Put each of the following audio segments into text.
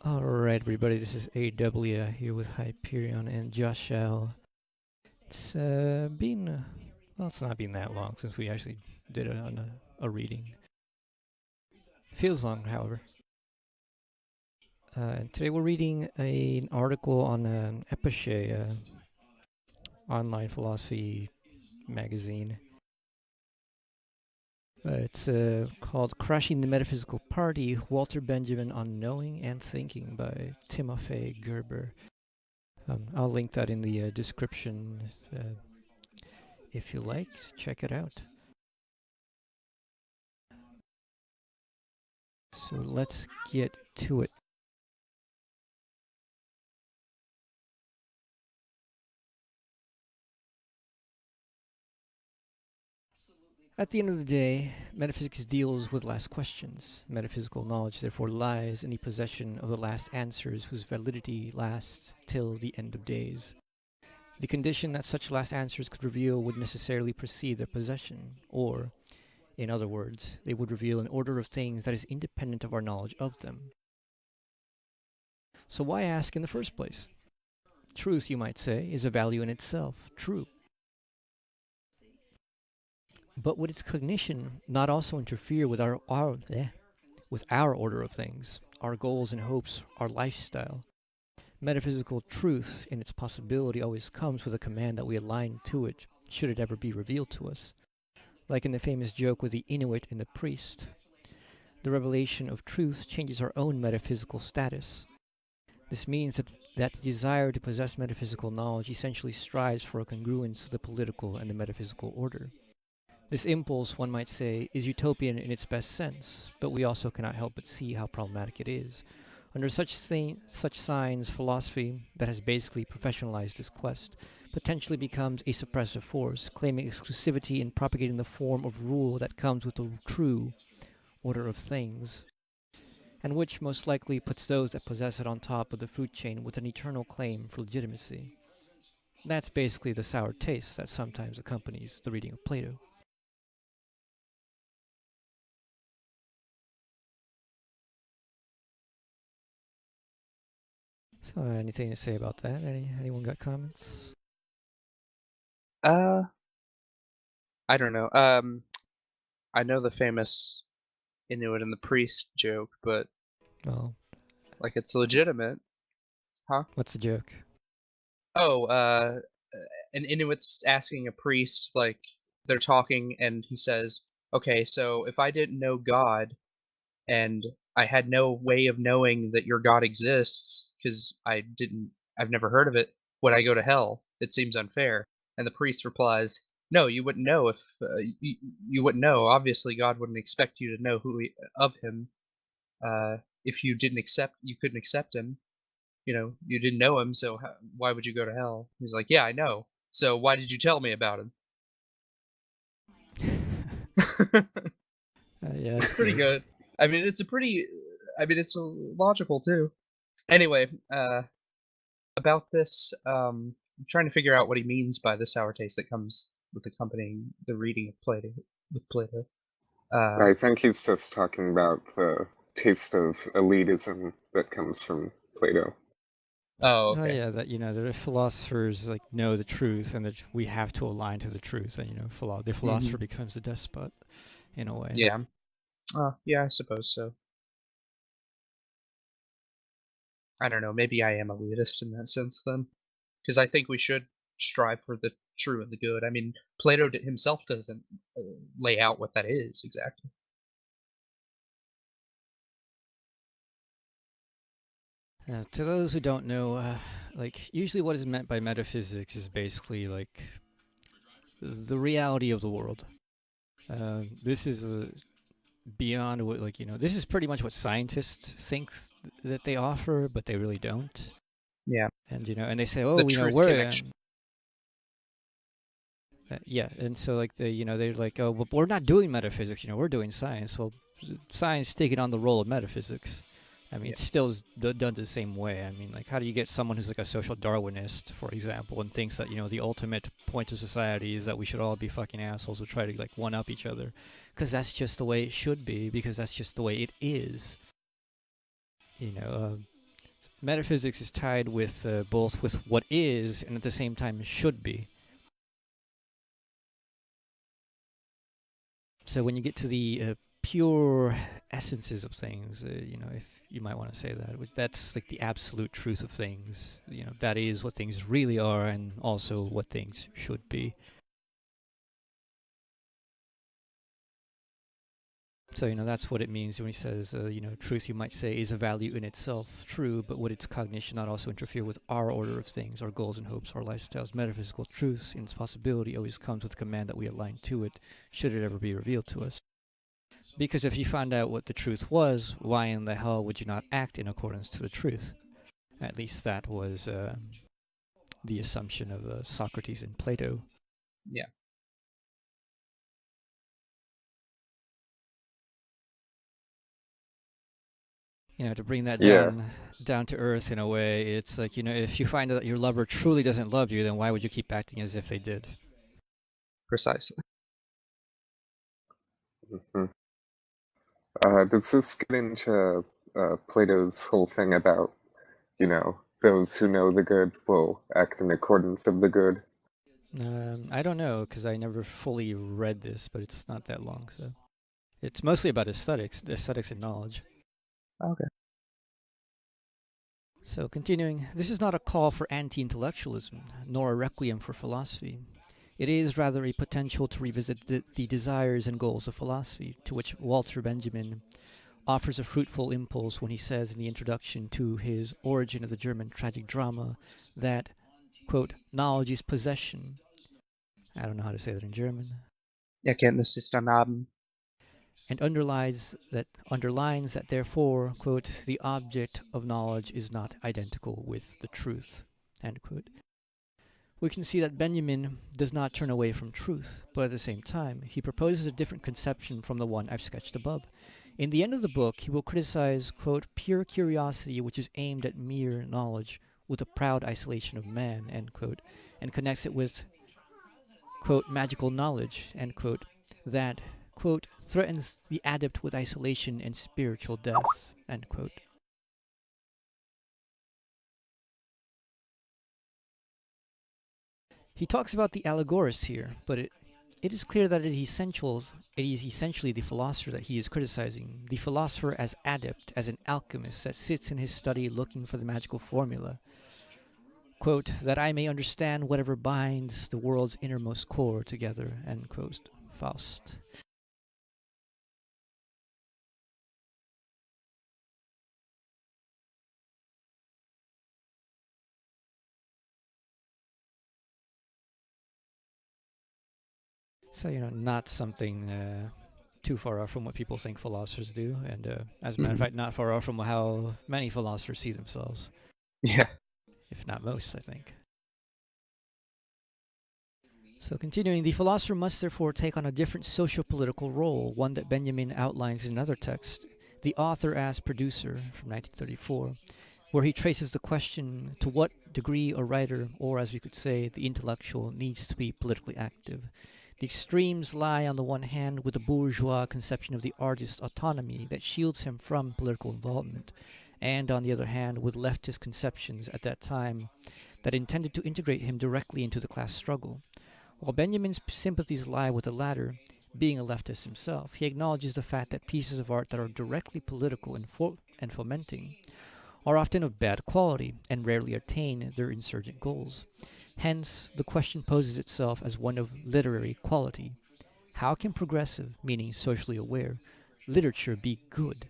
Alright, everybody, this is AW here with Hyperion and Josh L. It's been, well, it's not been that long since we actually did it on a reading. Feels long, however. And today we're reading an article on an Epoche online philosophy magazine. It's called Crashing the Metaphysical Party, Walter Benjamin on Knowing and Thinking by Timofey Gerber. I'll link that in the description if you like. Check it out. So let's get to it. At the end of the day, metaphysics deals with last questions. Metaphysical knowledge therefore lies in the possession of the last answers whose validity lasts till the end of days. The condition that such last answers could reveal would necessarily precede their possession, or, in other words, they would reveal an order of things that is independent of our knowledge of them. So why ask in the first place? Truth, you might say, is a value in itself, true. But would its cognition not also interfere with our order of things, our goals and hopes, our lifestyle? Metaphysical truth in its possibility always comes with a command that we align to it, should it ever be revealed to us. Like in the famous joke with the Inuit and the priest, the revelation of truth changes our own metaphysical status. This means that the desire to possess metaphysical knowledge essentially strives for a congruence with the political and the metaphysical order. This impulse, one might say, is utopian in its best sense, but we also cannot help but see how problematic it is. Under such signs, philosophy, that has basically professionalized this quest, potentially becomes a suppressive force, claiming exclusivity and propagating the form of rule that comes with the true order of things, and which most likely puts those that possess it on top of the food chain with an eternal claim for legitimacy. That's basically the sour taste that sometimes accompanies the reading of Plato. So, anything to say about that? Anyone got comments? Uh, I don't know. I know the famous Inuit and the priest joke, but Well, like it's legitimate, huh? what's the joke? Oh, an Inuit's asking a priest, like they're talking, and he says, "Okay, so if I didn't know God and I had no way of knowing that your God exists because I've never heard of it, would I go to hell? It seems unfair." And the priest replies, "No, you wouldn't know if you wouldn't know. Obviously, God wouldn't expect you to know of him if you couldn't accept him. You know, you didn't know him, so why would you go to hell?" He's like, "Yeah, I know. So why did you tell me about him?" Yeah, It's that's pretty good. good. I mean, it's logical too. Anyway, about this, I'm trying to figure out what he means by the sour taste that comes with accompanying the reading of Plato with Plato. Uh, I think he's just talking about the taste of elitism that comes from Plato. oh, Oh okay. yeah, that the philosophers like know the truth, and that we have to align to the truth, and the philosopher Hmm. becomes the despot in a way. Yeah. Yeah, I suppose so. I don't know. Maybe I am elitist in that sense then, because I think we should strive for the true and the good. I mean, Plato himself doesn't lay out what that is exactly. To those who don't know, like usually what is meant by metaphysics is basically like the reality of the world. This is beyond what this is pretty much what scientists think that they offer, but they really don't. Yeah, And and they say, the oh, truth we're connection. yeah, and so like they're like, oh, well, we're not doing metaphysics. We're doing science. Well, science taking on the role of metaphysics. I mean, Yeah. it's still done the same way. I mean, like, how do you get someone who's like a social Darwinist, for example, and thinks that the ultimate point of society is that we should all be fucking assholes who try to like one up each other, because that's just the way it should be, because that's just the way it is. You know, Metaphysics is tied with both with what is and at the same time should be. So when you get to the pure essences of things, if you might want to say that, that's like the absolute truth of things. That is what things really are, and also what things should be. So, that's what it means when he says, truth, you might say, is a value in itself, true, but would its cognition not also interfere with our order of things, our goals and hopes, our lifestyles? Metaphysical truth, in its possibility, always comes with a command that we align to it, should it ever be revealed to us. Because if you found out what the truth was, why in the hell would you not act in accordance to the truth? At least that was the assumption of Socrates and Plato. Yeah. To bring that Yeah. down to earth in a way, it's like, if you find out that your lover truly doesn't love you, then why would you keep acting as if they did? Precisely. Hmm. Does this get into Plato's whole thing about, those who know the good will act in accordance of the good? I don't know, because I never fully read this, but it's not that long, so it's mostly about aesthetics and knowledge. Okay. So continuing, this is not a call for anti-intellectualism, nor a requiem for philosophy. It is rather a potential to revisit the desires and goals of philosophy, to which Walter Benjamin offers a fruitful impulse when he says in the introduction to his Origin of the German Tragic Drama that, quote, knowledge is possession. I don't know how to say that in German. Erkenntnis ist Ernaben. And underlines that therefore, quote, the object of knowledge is not identical with the truth, end quote. We can see that Benjamin does not turn away from truth, but at the same time, he proposes a different conception from the one I've sketched above. In the end of the book, he will criticize, quote, pure curiosity which is aimed at mere knowledge with a proud isolation of man, end quote, and connects it with, quote, magical knowledge, end quote, that, quote, threatens the adept with isolation and spiritual death, end quote. He talks about the allegorists here, but it is clear that it is essentially the philosopher that he is criticizing, the philosopher as adept, as an alchemist that sits in his study looking for the magical formula. Quote, that I may understand whatever binds the world's innermost core together, end quote. Faust. So, not something too far off from what people think philosophers do, and as a matter of fact, not far off from how many philosophers see themselves. Yeah. If not most, I think. So continuing, the philosopher must therefore take on a different socio-political role, one that Benjamin outlines in another text, The Author as Producer, from 1934, where he traces the question to what degree a writer, or as we could say, the intellectual, needs to be politically active. The extremes lie on the one hand with the bourgeois conception of the artist's autonomy that shields him from political involvement, and on the other hand with leftist conceptions at that time that intended to integrate him directly into the class struggle. While Benjamin's sympathies lie with the latter, being a leftist himself, he acknowledges the fact that pieces of art that are directly political and fomenting are often of bad quality and rarely attain their insurgent goals. Hence, the question poses itself as one of literary quality. How can progressive, meaning socially aware, literature be good?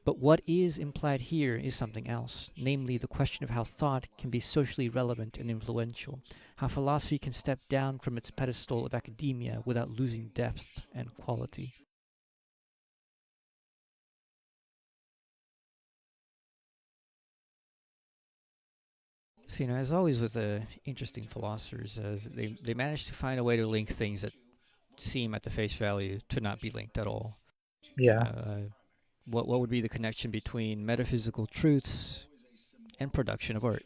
But what is implied here is something else, namely the question of how thought can be socially relevant and influential, how philosophy can step down from its pedestal of academia without losing depth and quality. So, as always with interesting philosophers, they manage to find a way to link things that seem at the face value to not be linked at all. Yeah. What would be the connection between metaphysical truths and production of art?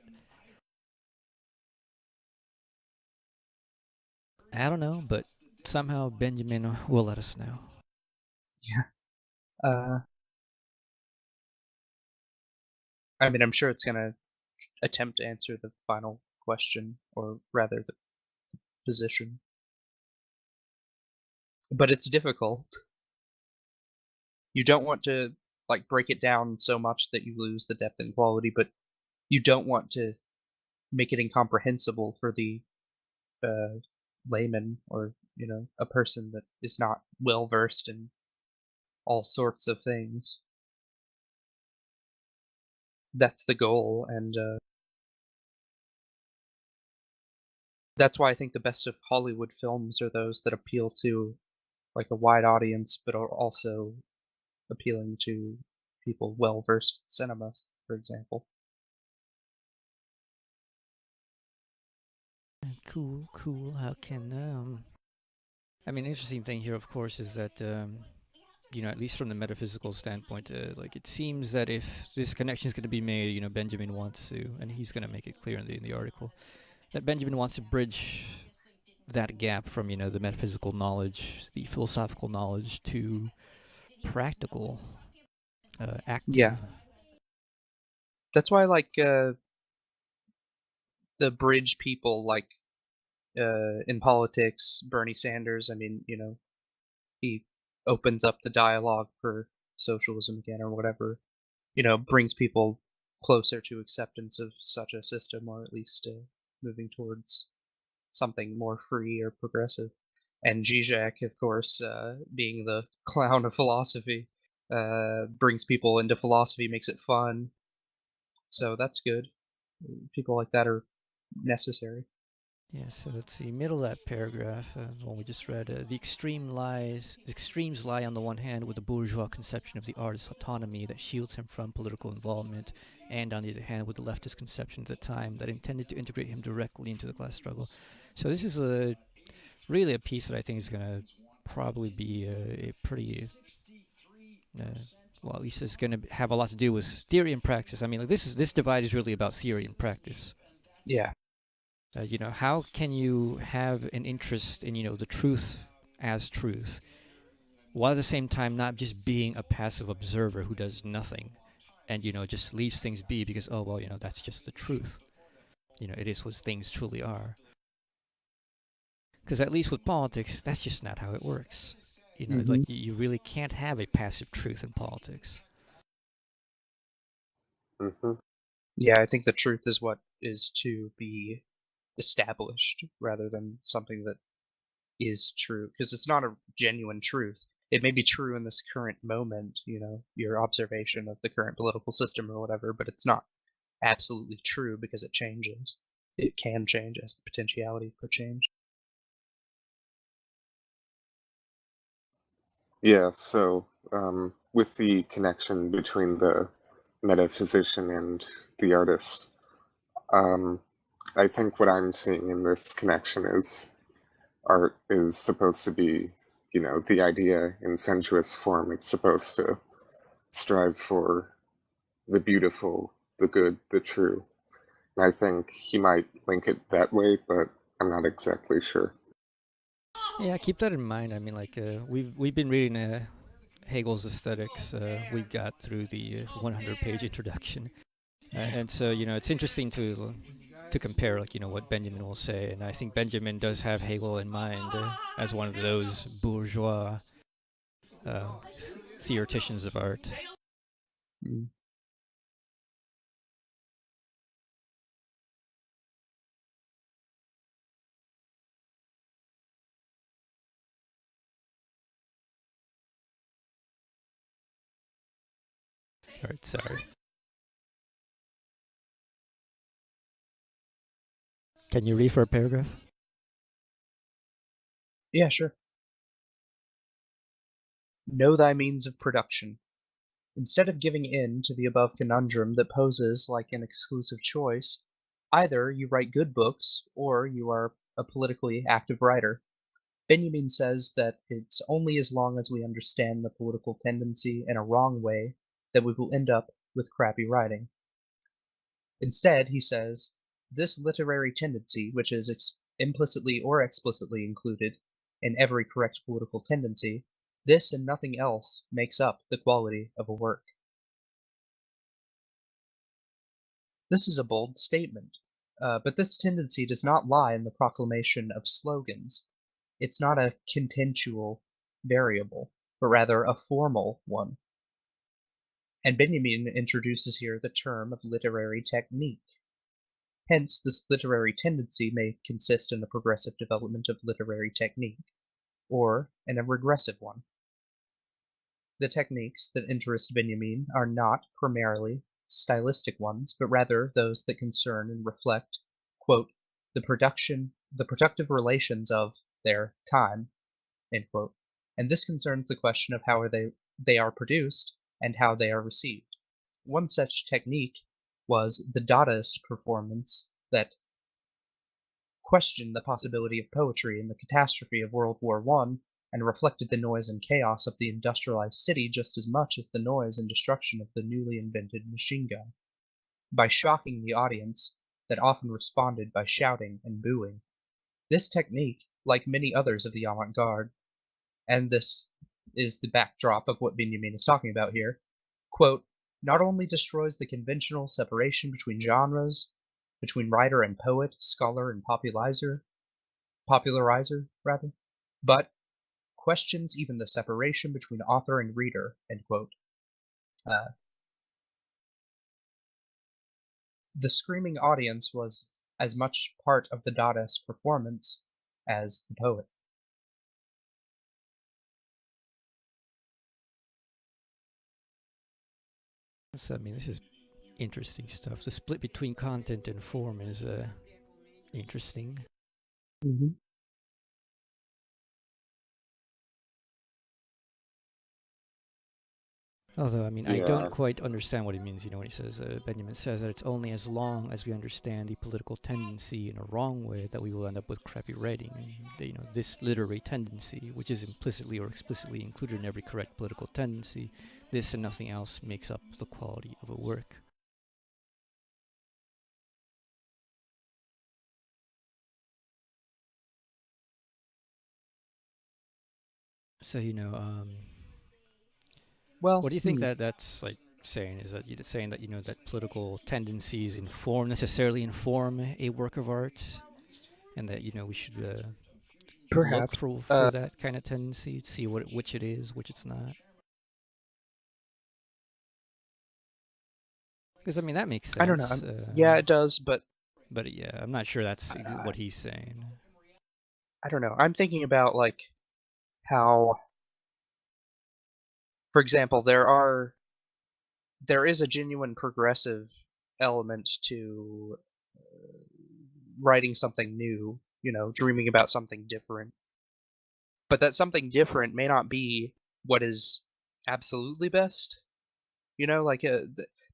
I don't know, but somehow Benjamin will let us know. Yeah. I mean, I'm sure it's gonna attempt to answer the final question, or rather the position. But it's difficult. You don't want to, like, break it down so much that you lose the depth and quality, but you don't want to make it incomprehensible for the uh, layman, or a person that is not well versed in all sorts of things. That's the goal, and that's why I think the best of Hollywood films are those that appeal to like a wide audience, but are also appealing to people well versed in cinema, for example. Cool, cool. How can I mean, interesting thing here, of course, is that at least from the metaphysical standpoint, like it seems that if this connection is going to be made, Benjamin wants to, and he's going to make it clear in the article, that Benjamin wants to bridge that gap from the metaphysical knowledge, the philosophical knowledge, to practical, active. Yeah, that's why like the bridge people, like in politics, Bernie Sanders. I mean, he opens up the dialogue for socialism again or whatever. Brings people closer to acceptance of such a system, or at least moving towards something more free or progressive. And Zizek, of course, being the clown of philosophy, brings people into philosophy, makes it fun. So that's good. People like that are necessary. Yeah, so let's see, middle of that paragraph, the one we just read, the extremes lie on the one hand with the bourgeois conception of the artist's autonomy that shields him from political involvement, and on the other hand with the leftist conception at the time that intended to integrate him directly into the class struggle. So this is really a piece that I think is going to probably be a pretty, well, at least it's going to have a lot to do with theory and practice. I mean, like, this divide is really about theory and practice. Yeah. How can you have an interest in, the truth as truth, while at the same time not just being a passive observer who does nothing and, just leaves things be because, oh, well, that's just the truth. It is what things truly are. Because at least with politics, that's just not how it works. Like you really can't have a passive truth in politics. Mm-hmm. Yeah, I think the truth is what is to be established rather than something that is true, because it's not a genuine truth. It may be true in this current moment, your observation of the current political system or whatever, but it's not absolutely true because it changes. It can change, as the potentiality for change. Yeah, so with the connection between the metaphysician and the artist, um, I think what I'm seeing in this connection is art is supposed to be, the idea in sensuous form. It's supposed to strive for the beautiful, the good, the true. And I think he might link it that way, but I'm not exactly sure. Yeah, keep that in mind. I mean, like we've been reading Hegel's Aesthetics. We got through the 100-page introduction, and so it's interesting to compare, like what Benjamin will say, and I think Benjamin does have Hegel in mind as one of those bourgeois uh, theoreticians of art. Mm. All right, sorry. Can you read for a paragraph? Yeah, sure. Know thy means of production. Instead of giving in to the above conundrum that poses like an exclusive choice, either you write good books or you are a politically active writer. Benjamin says that it's only as long as we understand the political tendency in a wrong way that we will end up with crappy writing. Instead, he says, this literary tendency, which is implicitly or explicitly included in every correct political tendency, this and nothing else makes up the quality of a work. This is a bold statement, but this tendency does not lie in the proclamation of slogans. It's not a contextual variable, but rather a formal one. And Benjamin introduces here the term of literary technique. Hence, this literary tendency may consist in the progressive development of literary technique, or in a regressive one. The techniques that interest Benjamin are not primarily stylistic ones, but rather those that concern and reflect, quote, the productive relations of their time, end quote. And this concerns the question of how they are produced and how they are received. One such technique was the Dadaist performance that questioned the possibility of poetry in the catastrophe of World War I and reflected the noise and chaos of the industrialized city just as much as the noise and destruction of the newly invented machine gun. By shocking the audience that often responded by shouting and booing. This technique, like many others of the avant-garde, and this is the backdrop of what Benjamin is talking about here, quote, not only destroys the conventional separation between genres, between writer and poet, scholar and popularizer, but questions even the separation between author and reader, end quote. The screaming audience was as much part of the Dadaist performance as the poet. So, I mean, this is interesting stuff. The split between content and form is interesting. Mm-hmm. Although, I mean, I Yeah. don't quite understand what he means, when he says, Benjamin says that it's only as long as we understand the political tendency in a wrong way that we will end up with crappy writing. This literary tendency, which is implicitly or explicitly included in every correct political tendency, this and nothing else makes up the quality of a work. So, Well, what do you think that's like saying? Is that saying that that political tendencies necessarily inform a work of art, and that we should look perhaps for that kind of tendency, see which it is, which it's not? Because I mean that makes sense. I don't know. Yeah, it does, but yeah, I'm not sure that's what he's saying. I don't know. I'm thinking about like how, for example, there is a genuine progressive element to writing something new, dreaming about something different. But that something different may not be what is absolutely best. Like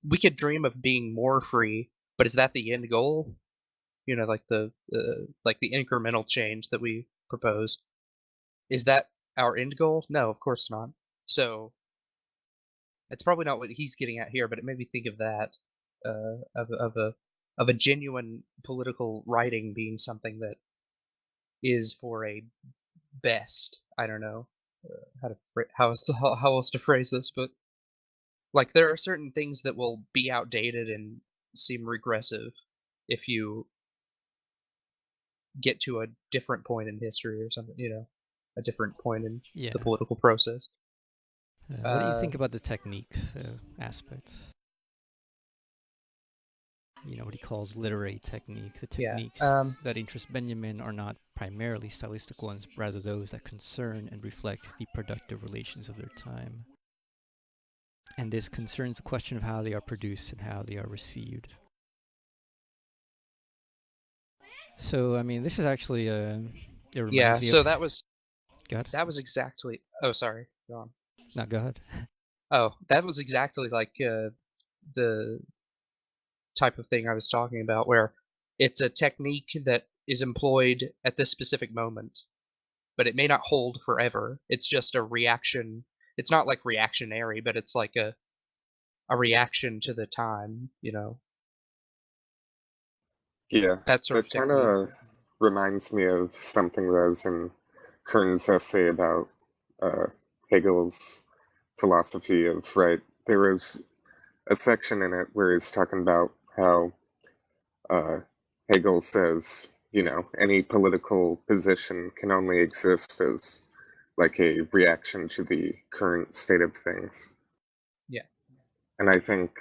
we could dream of being more free, but is that the end goal? Like the incremental change that we proposed. Is that our end goal? No, of course not. So it's probably not what he's getting at here, but it made me think of that, of a genuine political writing being something that is for a best. I don't know how else to phrase this, but like there are certain things that will be outdated and seem regressive if you get to a different point in history or something, a different point in the political process. What do you think about the techniques aspect? What he calls literary technique. The techniques that interest Benjamin are not primarily stylistic ones, but rather those that concern and reflect the productive relations of their time. And this concerns the question of how they are produced and how they are received. So, I mean, this is actually it reminds me so of... that was God? That was exactly... Oh, sorry. Go on. No, go ahead. Oh, that was exactly like the type of thing I was talking about, where it's a technique that is employed at this specific moment, but it may not hold forever. It's just a reaction. It's not like reactionary, but it's like a reaction to the time, Yeah, that sort of kind of reminds me of something that was in Kern's essay about Hegel's philosophy of right. There was a section in it where he's talking about how Hegel says, any political position can only exist as like a reaction to the current state of things. Yeah. And I think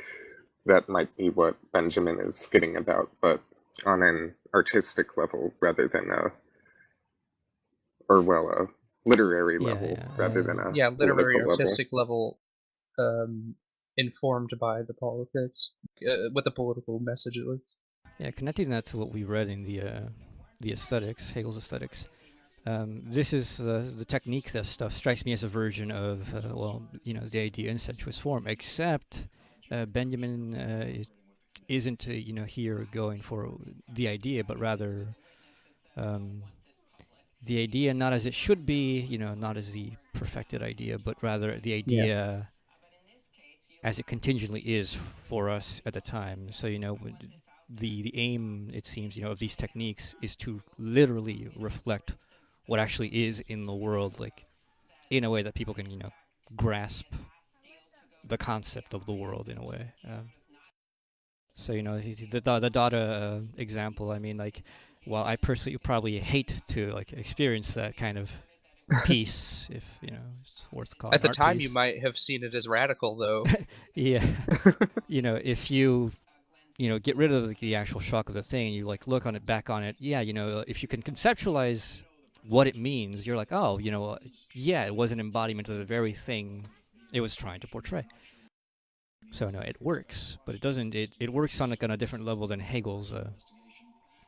that might be what Benjamin is getting about, but on an artistic level rather than a literary level rather than a literary political artistic level, informed by the politics, with a political message at least. Yeah, connecting that to what we read in the aesthetics, Hegel's aesthetics. This is the technique. That stuff strikes me as a version of the idea in sensuous form, except Benjamin isn't here going for the idea, but rather the idea not as it should be, not as the perfected idea, but rather the idea as it contingently is for us at the time. So the aim, it seems, of these techniques is to literally reflect what actually is in the world, like in a way that people can grasp the concept of the world in a way. So the Dada example. I mean, like, while I personally probably hate to like experience that kind of piece, if it's worth calling At the art time, piece. you might have seen it as radical, though. Yeah, if you get rid of the actual shock of the thing, you like look on it, back on it. Yeah, if you can conceptualize what it means, you're like, oh, yeah, it was an embodiment of the very thing it was trying to portray. So no, it works, but it doesn't. It works on a different level than Hegel's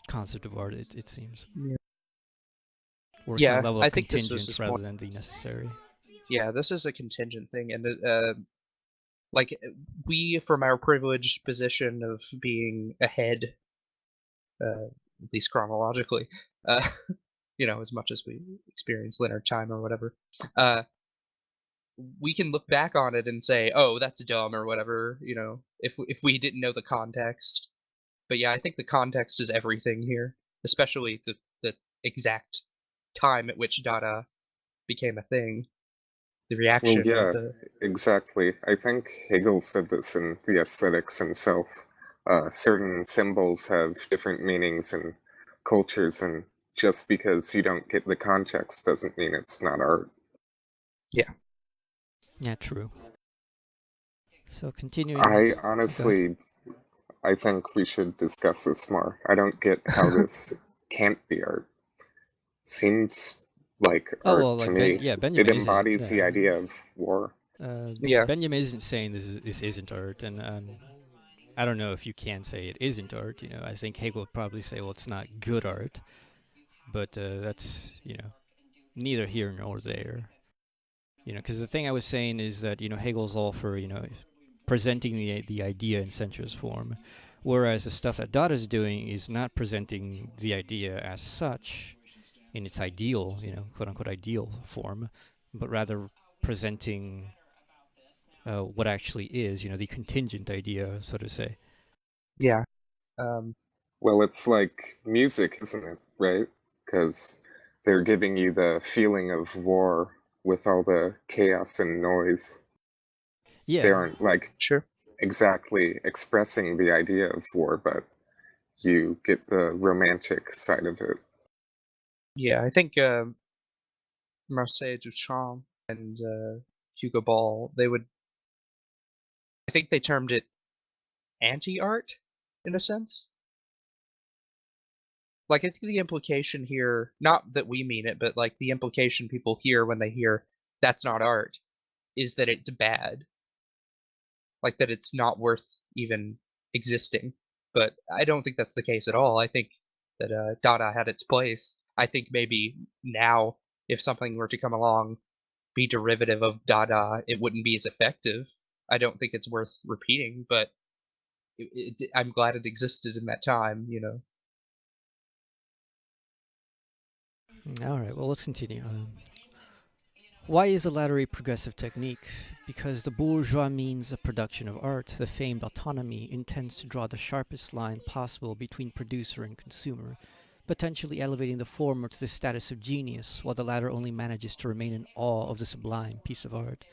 concept of art. It seems. Yeah. Works on a level I of think this was contingent just rather more. than the necessary. Yeah, this is a contingent thing, and like we, from our privileged position of being ahead, at least chronologically, as much as we experience linear time or whatever, we can look back on it and say, "Oh, that's dumb" or whatever, if we didn't know the context. But yeah, I think the context is everything here, especially the exact time at which Dada became a thing, the Well, reaction of yeah, the. exactly. I think Hegel said this in the Aesthetics himself. Certain symbols have different meanings in cultures, and just because you don't get the context doesn't mean it's not art. Yeah. Yeah, true. So continuing. I honestly, I think we should discuss this more. I don't get how this can't be art. Seems like art to me. Benjamin It isn't. embodies the idea of war. Yeah. Benjamin isn't saying this isn't art, and I don't know if you can say it isn't art. I think Hegel would probably say, well, it's not good art, but that's neither here nor there. Because the thing I was saying is that Hegel's all for presenting the idea in sensuous form, whereas the stuff that Dada's doing is not presenting the idea as such in its ideal, quote unquote ideal form, but rather presenting what actually is, the contingent idea, so to say. Yeah. Well, it's like music, isn't it? Right? Because they're giving you the feeling of war with all the chaos and noise. Yeah. They aren't like Sure. exactly expressing the idea of war, but you get the romantic side of it. Yeah, I think Marcel Duchamp and Hugo Ball, I think they termed it anti-art in a sense. Like, I think the implication here, not that we mean it, but like the implication people hear when they hear that's not art, is that it's bad. Like that it's not worth even existing. But I don't think that's the case at all. I think that Dada had its place. I think maybe now, if something were to come along, be derivative of Dada, it wouldn't be as effective. I don't think it's worth repeating, but I'm glad it existed in that time, All right, well, let's continue. Why is the latter a progressive technique? Because the bourgeois means of production of art, the famed autonomy, intends to draw the sharpest line possible between producer and consumer, potentially elevating the former to the status of genius, while the latter only manages to remain in awe of the sublime piece of art.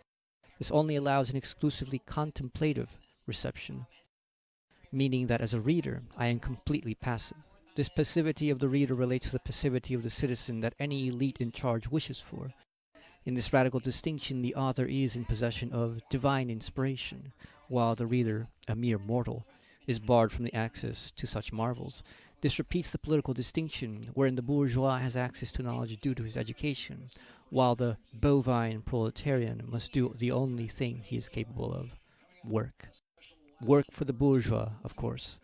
This only allows an exclusively contemplative reception. meaning that as a reader, I am completely passive. This passivity of the reader relates to the passivity of the citizen that any elite in charge wishes for. In this radical distinction, the author is in possession of divine inspiration, while the reader, a mere mortal, is barred from the access to such marvels. This repeats the political distinction, wherein the bourgeois has access to knowledge due to his education, while the bovine proletarian must do the only thing he is capable of: work. Work for the bourgeois, of course.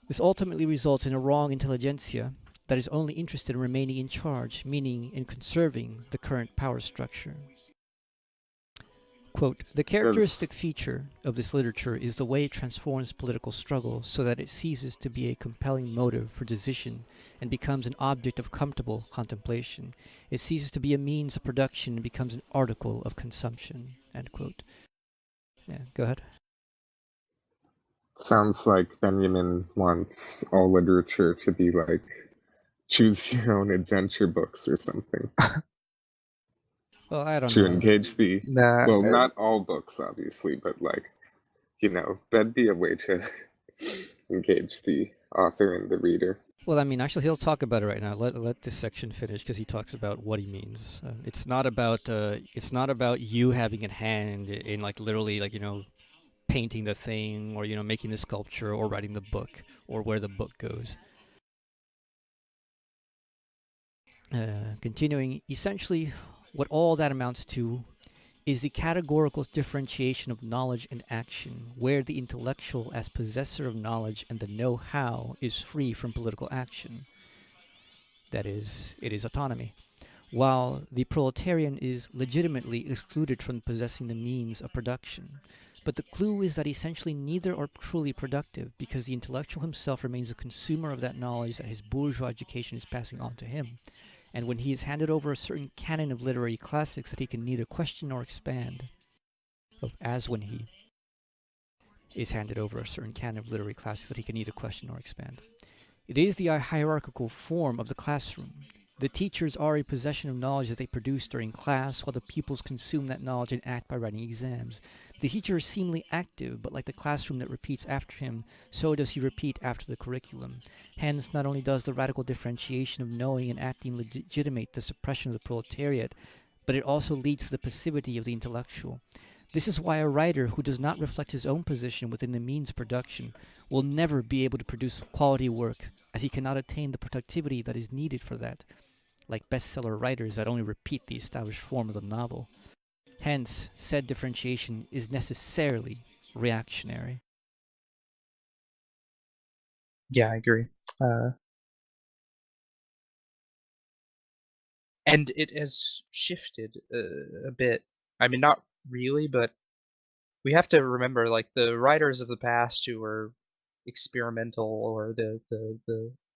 This ultimately results in a wrong intelligentsia that is only interested in remaining in charge, meaning in conserving the current power structure. Quote, the characteristic feature of this literature is the way it transforms political struggle so that it ceases to be a compelling motive for decision and becomes an object of comfortable contemplation. It ceases to be a means of production and becomes an article of consumption. End quote. Yeah, go ahead. Sounds like Benjamin wants all literature to be like choose your own adventure books or something. Well, I don't To know. engage the Nah, well, not all books obviously, but like, that'd be a way to engage the author and the reader. Well, I mean, actually, he'll talk about it right now. Let this section finish because he talks about what he means. It's not about you having a hand in like literally like painting the thing or making the sculpture or writing the book or where the book goes. Continuing, essentially, what all that amounts to is the categorical differentiation of knowledge and action, where the intellectual as possessor of knowledge and the know-how is free from political action. That is, it is autonomy. While the proletarian is legitimately excluded from possessing the means of production. But the clue is that essentially neither are truly productive because the intellectual himself remains a consumer of that knowledge that his bourgeois education is passing on to him. And when he is handed over a certain canon of literary classics that he can neither question nor expand, as when he is handed over a certain canon of literary classics that he can neither question nor expand. It is the hierarchical form of the classroom. The teachers are a possession of knowledge that they produce during class, while the pupils consume that knowledge and act by writing exams. The teacher is seemingly active, but like the classroom that repeats after him, so does he repeat after the curriculum. Hence, not only does the radical differentiation of knowing and acting legitimate the suppression of the proletariat, but it also leads to the passivity of the intellectual. This is why a writer who does not reflect his own position within the means of production will never be able to produce quality work, as he cannot attain the productivity that is needed for that, like bestseller writers that only repeat the established form of the novel. Hence, said differentiation is necessarily reactionary. yeah, I agree. And it has shifted a bit. I mean, not really, but we have to remember, like, the writers of the past who were experimental or the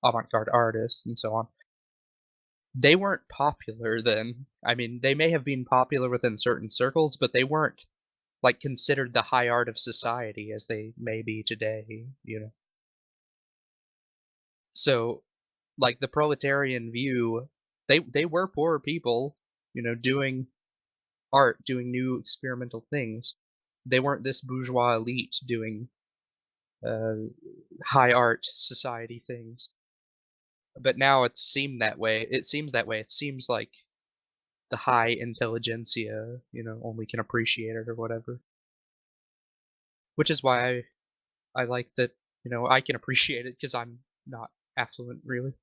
avant-garde artists and so on, they weren't popular then. I mean, they may have been popular within certain circles, but they weren't, like, considered the high art of society as they may be today. So, like, the proletarian view, they were poor people, doing art, doing new experimental things. They weren't this bourgeois elite doing uh, high art society things. But now it seemed that way. It seems that way. It seems like the high intelligentsia, only can appreciate it or whatever. Which is why I like that, I can appreciate it because I'm not affluent, really.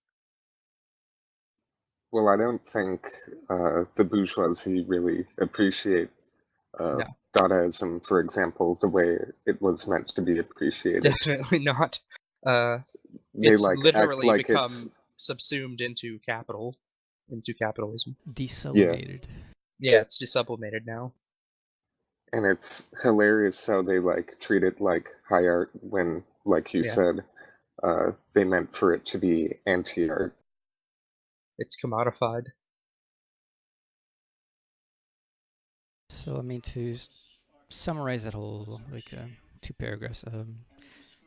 Well, I don't think the bourgeoisie really appreciate No, Dadaism, for example, the way it was meant to be appreciated. definitely not. Uh, They it's like act literally like it's become subsumed into capitalism. yeah, Desublimated. Yeah, it's just sublimated now. and it's hilarious how they like treat it like high art when, like you Yeah, said, they meant for it to be anti-art. it's commodified. So, I mean, to summarize that whole, like, two paragraphs,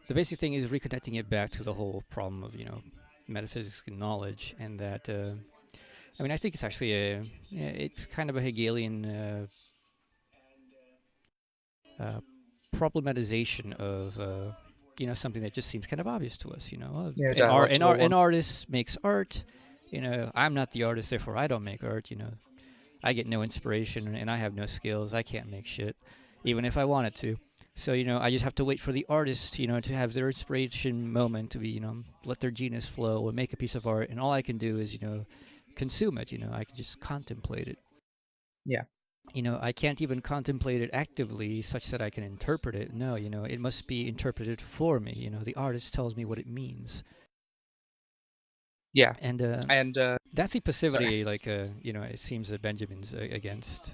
the basic thing is reconnecting it back to the whole problem of, metaphysics and knowledge, and that, I mean, I think it's actually it's kind of a Hegelian problematization of something that just seems kind of obvious to us. Yeah, An dialectical artist makes art. I'm not the artist, therefore I don't make art. I get no inspiration and I have no skills. I can't make shit, even if I wanted to. So I just have to wait for the artist, to have their inspiration moment to be, let their genius flow and make a piece of art, and all I can do is, consume it. I can just contemplate it. Yeah. I can't even contemplate it actively such that I can interpret it. No, it must be interpreted for me. The artist tells me what it means. Yeah. And that's the passivity, like, it seems that Benjamin's against.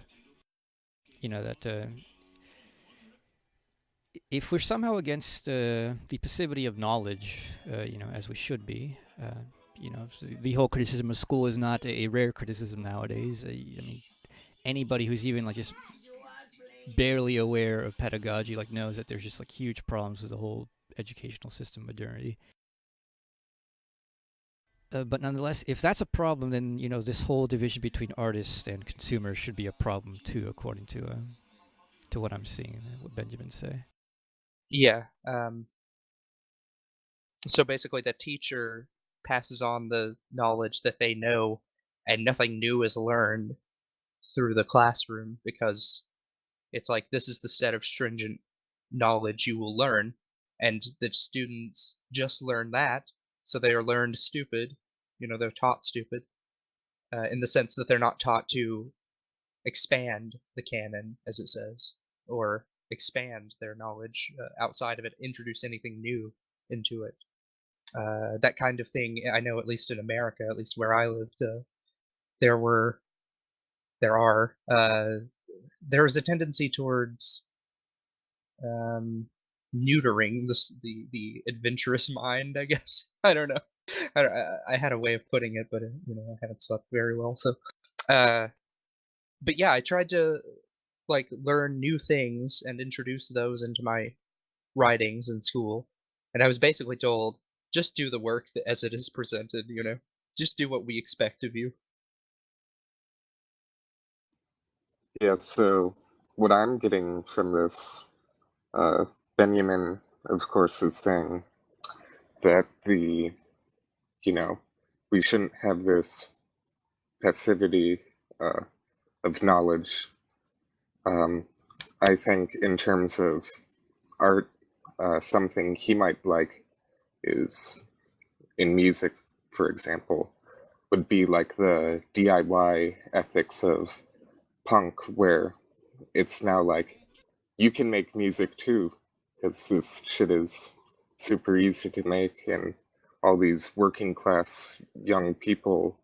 That if we're somehow against the passivity of knowledge, as we should be, the whole criticism of school is not a rare criticism nowadays. I mean, anybody who's even like just barely aware of pedagogy like knows that there's just like huge problems with the whole educational system modernity. But nonetheless, if that's a problem, then this whole division between artists and consumers should be a problem too, according to what I'm seeing, what Benjamin say. Yeah. So basically, the teacher passes on the knowledge that they know, and nothing new is learned through the classroom because it's like this is the set of stringent knowledge you will learn, and the students just learn that, so they are learned stupid. They're taught stupid in the sense that they're not taught to expand the canon, as it says, or expand their knowledge outside of it, introduce anything new into it. That kind of thing, I know, at least in America, at least where I lived, there were, there are, there is a tendency towards neutering the adventurous mind, I guess. I don't know. I had a way of putting it, but I haven't slept very well, so. But yeah, I tried to like learn new things and introduce those into my writings in school, and I was basically told, just do the work as it is presented. Just do what we expect of you. Yeah, so what I'm getting from this, Benjamin, of course, is saying that we shouldn't have this passivity of knowledge. I think in terms of art, something he might like is in music, for example, would be like the DIY ethics of punk, where it's now like you can make music too, because this shit is super easy to make, and all these working class young people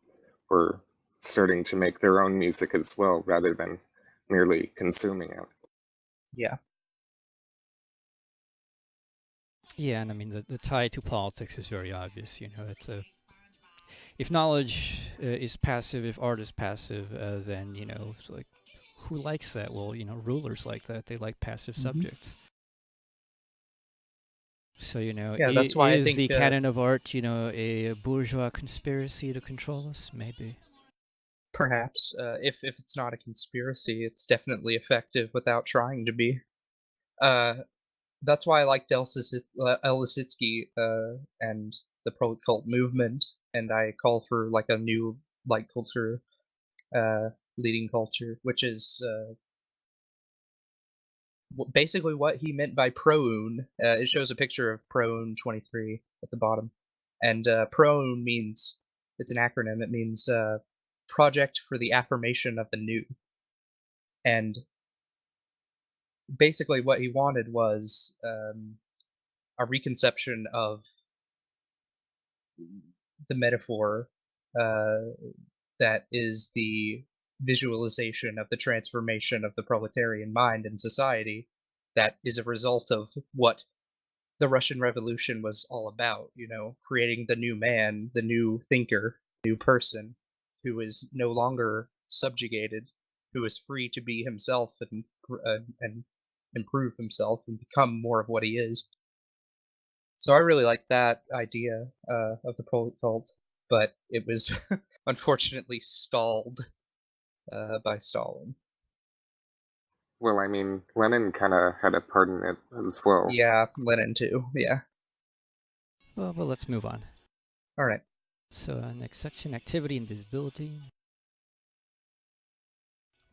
were starting to make their own music as well, rather than merely consuming it. Yeah. Yeah, and I mean the tie to politics is very obvious. It's if knowledge is passive, if art is passive, then it's like who likes that? Well, rulers like that. They like passive subjects. So Yeah, that's why I is think the canon of art a bourgeois conspiracy to control us? Maybe. perhaps if it's not a conspiracy, it's definitely effective without trying to be. That's why I liked El Lissitzky and the pro cult movement, and I call for like a new light culture, leading culture, which is basically what he meant by proun. It shows a picture of proun 23 at the bottom, and proun means, it's an acronym. It means Project for the Affirmation of the New, and basically what he wanted was a reconception of the metaphor that is the visualization of the transformation of the proletarian mind in society that is a result of what the Russian Revolution was all about, creating the new man, the new thinker, new person who is no longer subjugated, who is free to be himself and improve himself and become more of what he is. So I really like that idea of the poet cult, but it was unfortunately stalled by Stalin. Well, I mean, Lenin kind of had a part in it as well. Yeah, Lenin too. Yeah. Well, let's move on. All right. So, next section, activity and visibility.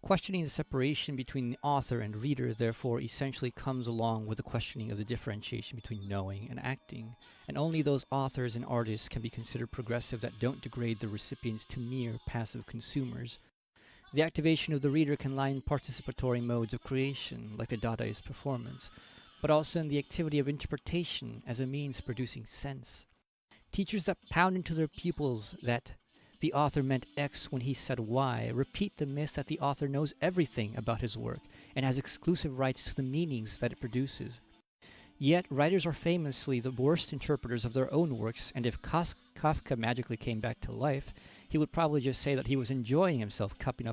Questioning the separation between the author and reader, therefore, essentially comes along with the questioning of the differentiation between knowing and acting, and only those authors and artists can be considered progressive that don't degrade the recipients to mere passive consumers. The activation of the reader can lie in participatory modes of creation, like the Dadaist performance, but also in the activity of interpretation as a means of producing sense. Teachers that pound into their pupils that the author meant X when he said Y repeat the myth that the author knows everything about his work and has exclusive rights to the meanings that it produces. Yet, writers are famously the worst interpreters of their own works, and if Kafka magically came back to life, he would probably just say that he was enjoying himself coming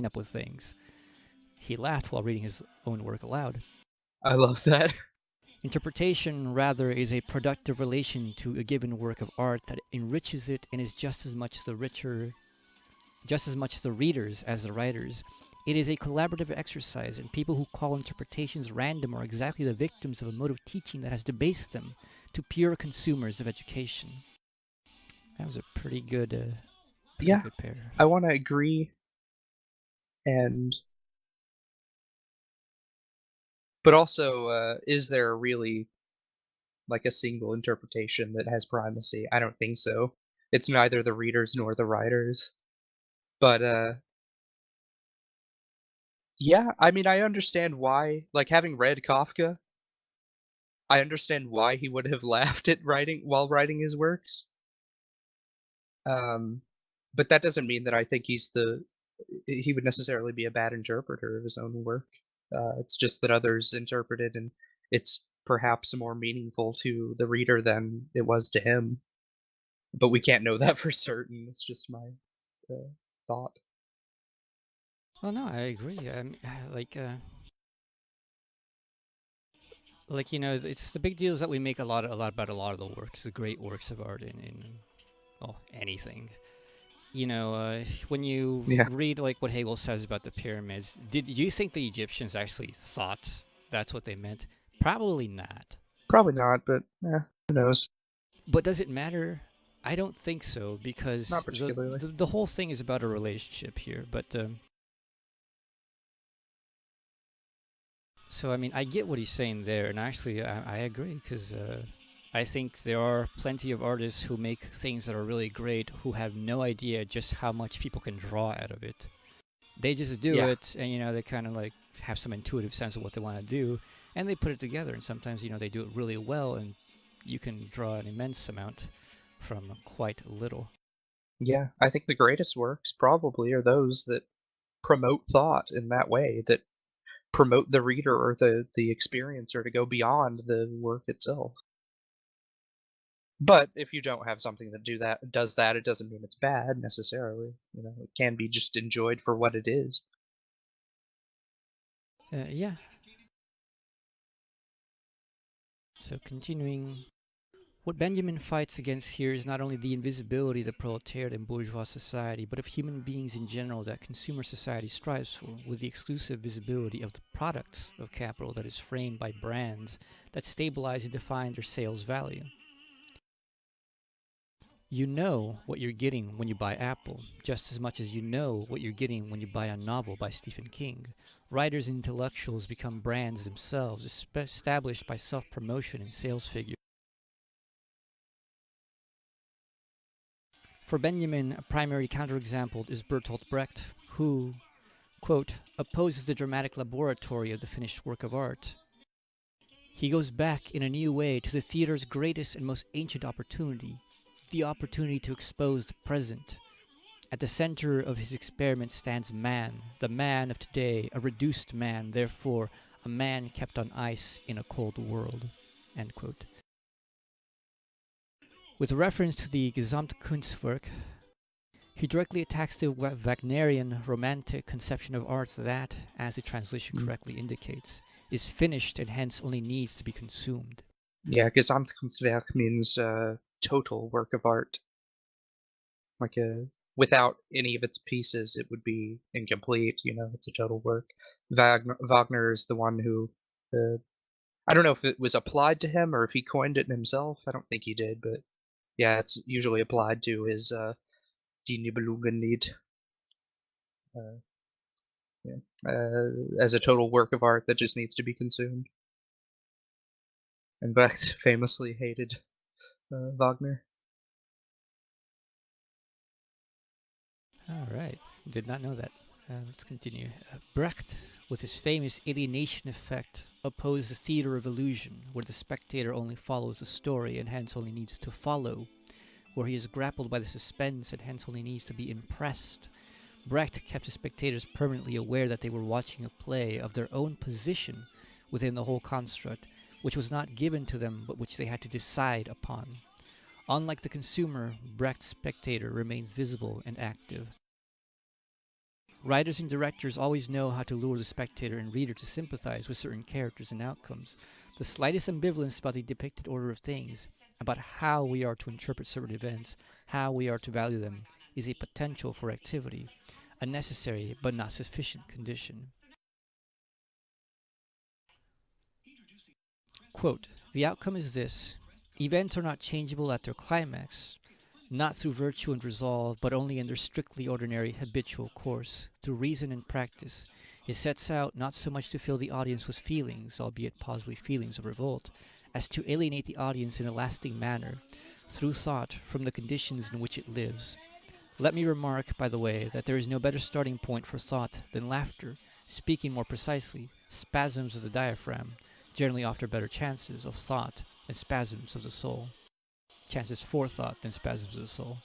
up with things. He laughed while reading his own work aloud. I love that. Interpretation, rather, is a productive relation to a given work of art that enriches it and is just as much the readers as the writers. It is a collaborative exercise, and people who call interpretations random are exactly the victims of a mode of teaching that has debased them to pure consumers of education. That was a pretty good Yeah, paragraph. I want to agree. But also, is there really like a single interpretation that has primacy? I don't think so. It's neither the readers nor the writers. But yeah, I mean, I understand why. Like having read Kafka, I understand why he would have laughed at writing while writing his works. Um, but that doesn't mean that I think he would necessarily be a bad interpreter of his own work. It's just that others interpret it, and it's perhaps more meaningful to the reader than it was to him. But we can't know that for certain. It's just my thought. Well, no, I agree. Like it's the big deal is that we make a lot about a lot of the works, the great works of art in well, anything. When you Yeah, read like what Hegel says about the pyramids, did you think the Egyptians actually thought that's what they meant? Probably not. probably not, but who knows? But does it matter? I don't think so Not because particularly. the whole thing is about a relationship here. But so I mean, I get what he's saying there, and actually I agree because I think there are plenty of artists who make things that are really great who have no idea just how much people can draw out of it. They just do Yeah, it, and they kind of like have some intuitive sense of what they want to do, and they put it together. And sometimes they do it really well, and you can draw an immense amount from quite little. yeah. I think the greatest works probably are those that promote thought in that way, that promote the reader or the experiencer to go beyond the work itself. But if you don't have something that does that, it doesn't mean it's bad necessarily. It can be just enjoyed for what it is. Yeah. So continuing, what Benjamin fights against here is not only the invisibility of the proletariat in bourgeois society, but of human beings in general that consumer society strives for, with the exclusive visibility of the products of capital that is framed by brands that stabilize and define their sales value. You know what you're getting when you buy Apple, just as much as you know what you're getting when you buy a novel by Stephen King. Writers and intellectuals become brands themselves, established by self-promotion and sales figures. For Benjamin, a primary counterexample is Bertolt Brecht, who, quote, opposes the dramatic laboratory of the finished work of art. He goes back in a new way to the theater's greatest and most ancient opportunity, the opportunity to expose the present. At the center of his experiment stands man, the man of today, a reduced man, therefore a man kept on ice in a cold world. End quote. With reference to the Gesamtkunstwerk, he directly attacks the Wagnerian romantic conception of art that, as the translation correctly indicates, is finished and hence only needs to be consumed. Yeah, Gesamtkunstwerk means total work of art. Without any of its pieces, it would be incomplete. It's a total work. Wagner is the one who, I don't know if it was applied to him or if he coined it himself. I don't think he did, but yeah, it's usually applied to his Die Nibelungenlied. As a total work of art that just needs to be consumed. And Brecht famously hated Wagner. All right, did not know that. Let's continue. Brecht, with his famous alienation effect, opposed the theater of illusion, where the spectator only follows the story and hence only needs to follow, where he is grappled by the suspense and hence only needs to be impressed. Brecht kept the spectators permanently aware that they were watching a play of their own position within the whole construct, which was not given to them but which they had to decide upon. Unlike the consumer, Brecht's spectator remains visible and active. Writers and directors always know how to lure the spectator and reader to sympathize with certain characters and outcomes. The slightest ambivalence about the depicted order of things, about how we are to interpret certain events, how we are to value them, is a potential for activity, a necessary but not sufficient condition. Quote, "The outcome is this. Events are not changeable at their climax, not through virtue and resolve, but only in their strictly ordinary habitual course, through reason and practice. It sets out not so much to fill the audience with feelings, albeit possibly feelings of revolt, as to alienate the audience in a lasting manner, through thought, from the conditions in which it lives. Let me remark, by the way, that there is no better starting point for thought than laughter. Speaking more precisely, spasms of the diaphragm generally offer better chances of thought than spasms of the soul. Chances for thought than spasms of the soul."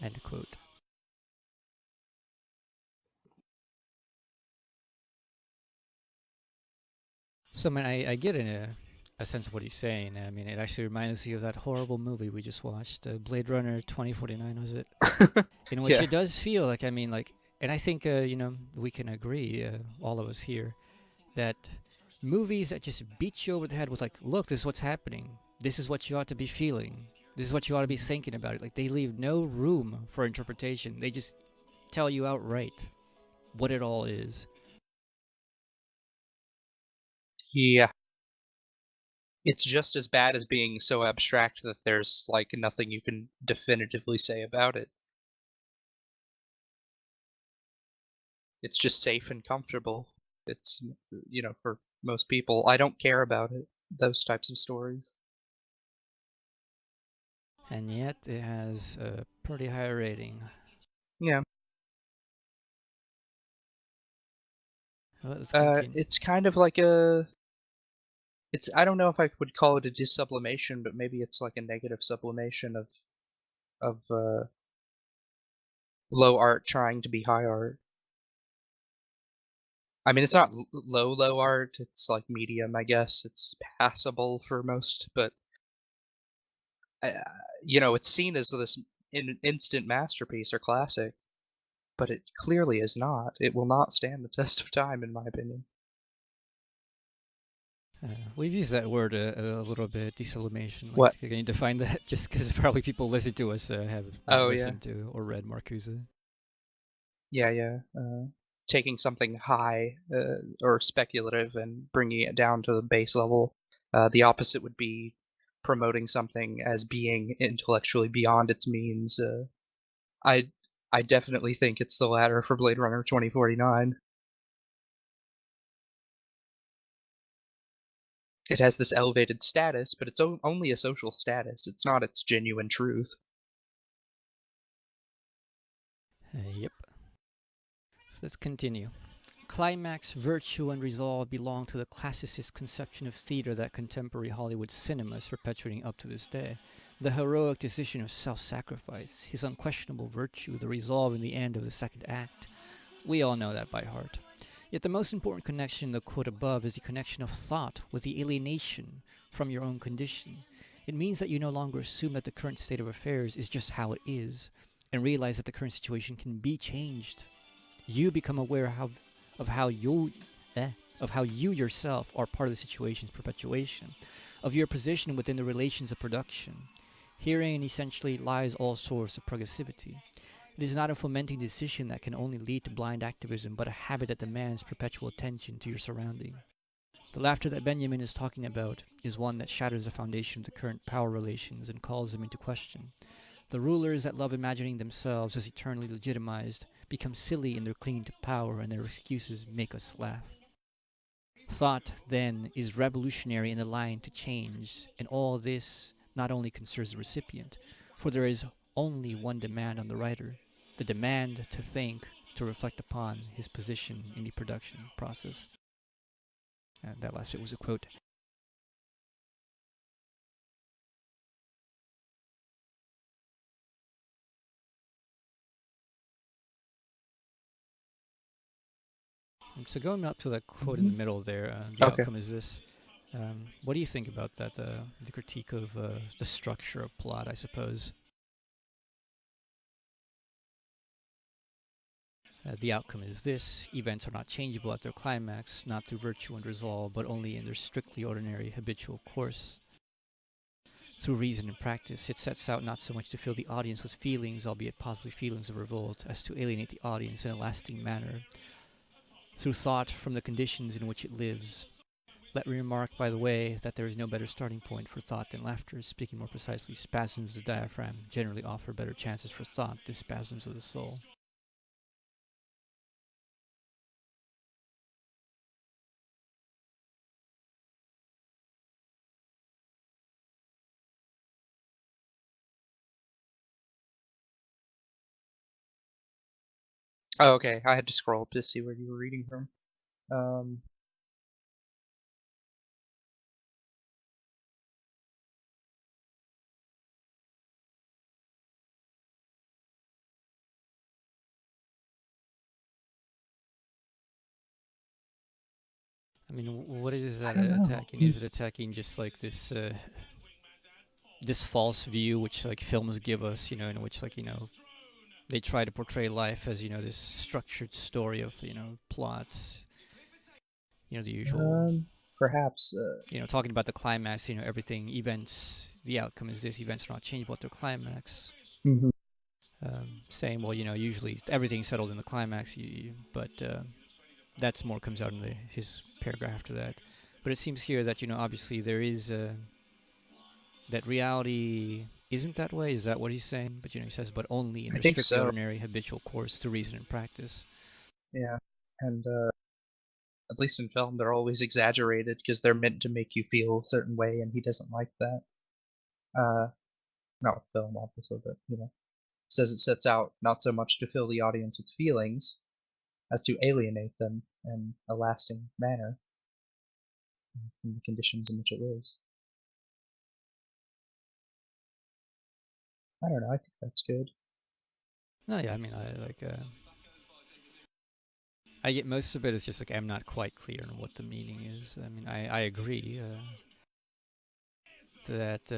End quote. So, I mean, I get a sense of what he's saying. I mean, it actually reminds me of that horrible movie we just watched, Blade Runner 2049, was it? In which Yeah. it does feel like, I mean, like, and I think, we can agree, all of us here, that movies that just beat you over the head with, like, look, this is what's happening. This is what you ought to be feeling. This is what you ought to be thinking about it. Like, they leave no room for interpretation. They just tell you outright what it all is. Yeah. It's just as bad as being so abstract that there's like nothing you can definitively say about it. It's just safe and comfortable. It's, for most people, I don't care about it. Those types of stories. And yet, it has a pretty high rating. Yeah. Well, let's continue. It's kind of like I don't know if I would call it a desublimation, but maybe it's like a negative sublimation of low art trying to be high art. I mean, it's not low art. It's like medium, I guess. It's passable for most, but it's seen as this instant masterpiece or classic, but it clearly is not. It will not stand the test of time, in my opinion. We've used that word a little bit, desublimation. Like, What? can you define that? Just because probably people listen to us have not Oh, yeah. listened to or read Marcuse. Yeah. Taking something high or speculative and bringing it down to the base level. The opposite would be promoting something as being intellectually beyond its means. I definitely think it's the latter for Blade Runner 2049. It has this elevated status, but it's only a social status. It's not its genuine truth. Yep. So let's continue. Climax, virtue, and resolve belong to the classicist conception of theater that contemporary Hollywood cinema is perpetuating up to this day. The heroic decision of self-sacrifice, his unquestionable virtue, the resolve in the end of the second act. We all know that by heart. Yet the most important connection in the quote above is the connection of thought with the alienation from your own condition. It means that you no longer assume that the current state of affairs is just how it is, and realize that the current situation can be changed. You become aware of how you yourself are part of the situation's perpetuation, of your position within the relations of production. Herein essentially lies all source of progressivity. It is not a fomenting decision that can only lead to blind activism, but a habit that demands perpetual attention to your surrounding. The laughter that Benjamin is talking about is one that shatters the foundation of the current power relations and calls them into question. The rulers that love imagining themselves as eternally legitimized become silly in their clinging to power, and their excuses make us laugh. Thought, then, is revolutionary in the line to change, and all this not only concerns the recipient, for there is only one demand on the writer, the demand to think, to reflect upon his position in the production process. And that last bit was a quote. So going up to that quote in the middle there, the Okay. outcome is this. What do you think about that? The critique of the structure of plot, I suppose. The outcome is this: events are not changeable at their climax, not through virtue and resolve, but only in their strictly ordinary habitual course. Through reason and practice, it sets out not so much to fill the audience with feelings, albeit possibly feelings of revolt, as to alienate the audience in a lasting manner. Through thought from the conditions in which it lives. Let me remark, by the way, that there is no better starting point for thought than laughter. Speaking more precisely, spasms of the diaphragm generally offer better chances for thought than spasms of the soul. Oh, okay. I had to scroll up to see where you were reading from. Um, I mean, what is that I don't know. attacking? Is it attacking just like this this false view which like films give us, in which like they try to portray life as this structured story of plot, the usual, Perhaps. talking about the climax, everything, events, the outcome is this: events are not changeable at their climax. Mhm. Saying, well, usually everything's settled in the climax, but that's more comes out in his paragraph after that. But it seems here that obviously there is that reality isn't that way. Is that what he's saying? But he says, but only in I their think strictly so. ordinary habitual course to reason and practice. Yeah, and at least in film, they're always exaggerated because they're meant to make you feel a certain way, and he doesn't like that. Uh, Not with film, obviously, but says it sets out not so much to fill the audience with feelings as to alienate them in a lasting manner from the conditions in which it lives. I don't know. I think that's good. No, yeah, I mean, I get most of it. It's just like I'm not quite clear on what the meaning is. I mean, I agree that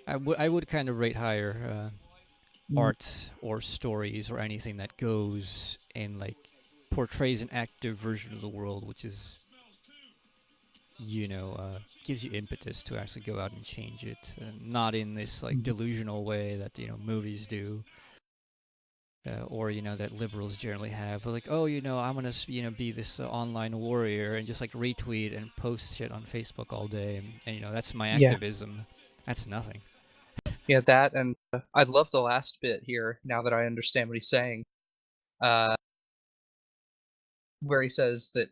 I would kind of rate higher Mm, art or stories or anything that goes and like portrays an active version of the world, which is gives you impetus to actually go out and change it, not in this like mhm. delusional way that movies do, or that liberals generally have. But like, oh, I'm gonna be this online warrior and just like retweet and post shit on Facebook all day, and that's my Yeah, activism. That's nothing. yeah, that, and I love the last bit here. Now that I understand what he's saying, uh, where he says that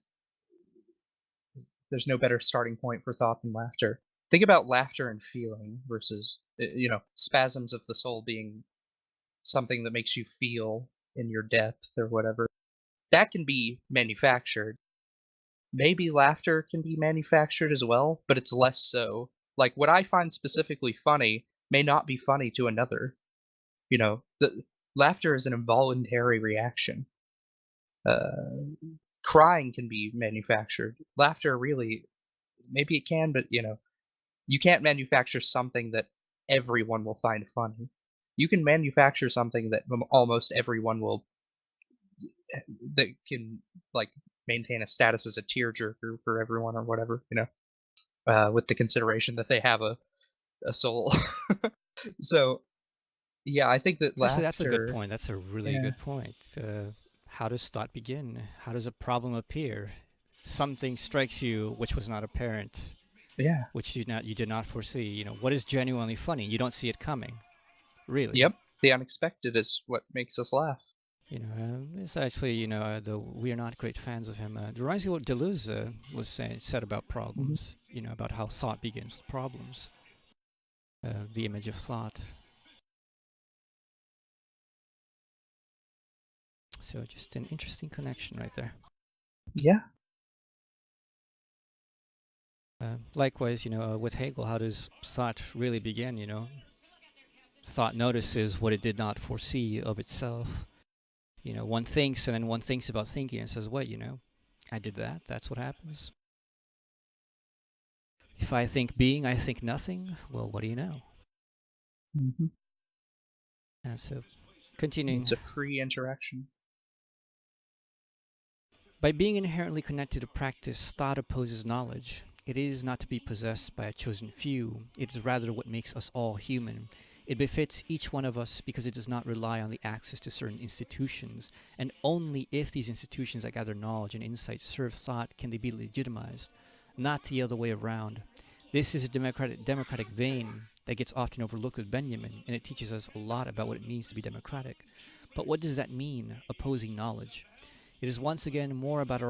there's no better starting point for thought than laughter. Think about laughter and feeling versus, spasms of the soul being something that makes you feel in your depth or whatever. That can be manufactured. Maybe laughter can be manufactured as well, but it's less so. Like what I find specifically funny may not be funny to another. The laughter is an involuntary reaction. Uh, Crying can be manufactured. Laughter really, maybe it can, but you can't manufacture something that everyone will find funny. You can manufacture something that almost everyone will that can like maintain a status as a tearjerker for everyone or whatever, with the consideration that they have a soul. So Yeah, I think that Actually, that's a good laughter. point. That's a really Yeah. good point. How does thought begin? How does a problem appear? Something strikes you which was not apparent, Yeah. which you did not foresee. You know, what is genuinely funny? You don't see it coming, really. Yep. The unexpected is what makes us laugh. You know, it's actually, you know, though we are not great fans of him. It reminds me of what Deleuze said about Mhm. problems. You know, about how thought begins with problems. The image of thought. So just an interesting connection right there. Yeah. Likewise, you know, with Hegel, how does thought really begin? You know, thought notices what it did not foresee of itself. You know, one thinks and then one thinks about thinking and says, "What? You know, I did that. That's what happens." If I think being, I think nothing. Well, what do you know? Mm-hmm. And so, continuing. It's a free interaction. By being inherently connected to practice, thought opposes knowledge. It is not to be possessed by a chosen few. It is rather what makes us all human. It befits each one of us because it does not rely on the access to certain institutions, and only if these institutions that gather knowledge and insight serve thought can they be legitimized, not the other way around. This is a democratic vein that gets often overlooked with Benjamin, and it teaches us a lot about what it means to be democratic. But what does that mean, opposing knowledge? It is once again more about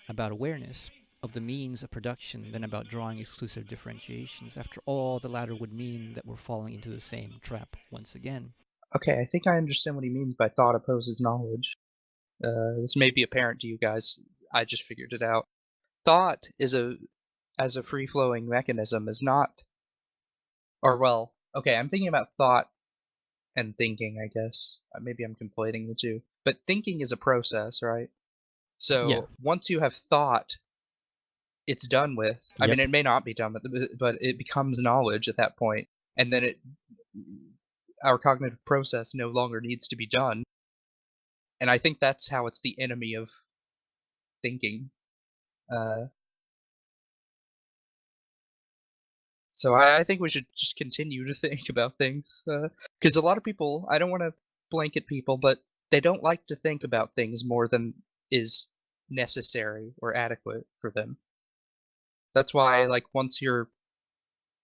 about awareness of the means of production than about drawing exclusive differentiations. After all, the latter would mean that we're falling into the same trap once again. Okay, I think I understand what he means by thought opposes knowledge. This may be apparent to you guys. I just figured it out. Thought as a free flowing mechanism is not, or well, okay, I'm thinking about thought and thinking, I guess. Maybe I'm conflating the two. But thinking is a process, right? Yeah. So once you have thought, it's done with. I mean, Yep. it may not be done with, but it becomes knowledge at that point, and then our cognitive process no longer needs to be done. And I think that's how it's the enemy of thinking. Uh, so I think we should just continue to think about things, because a lot of people, I don't want to blanket people, but they don't like to think about things more than is necessary or adequate for them. That's why, like, once you're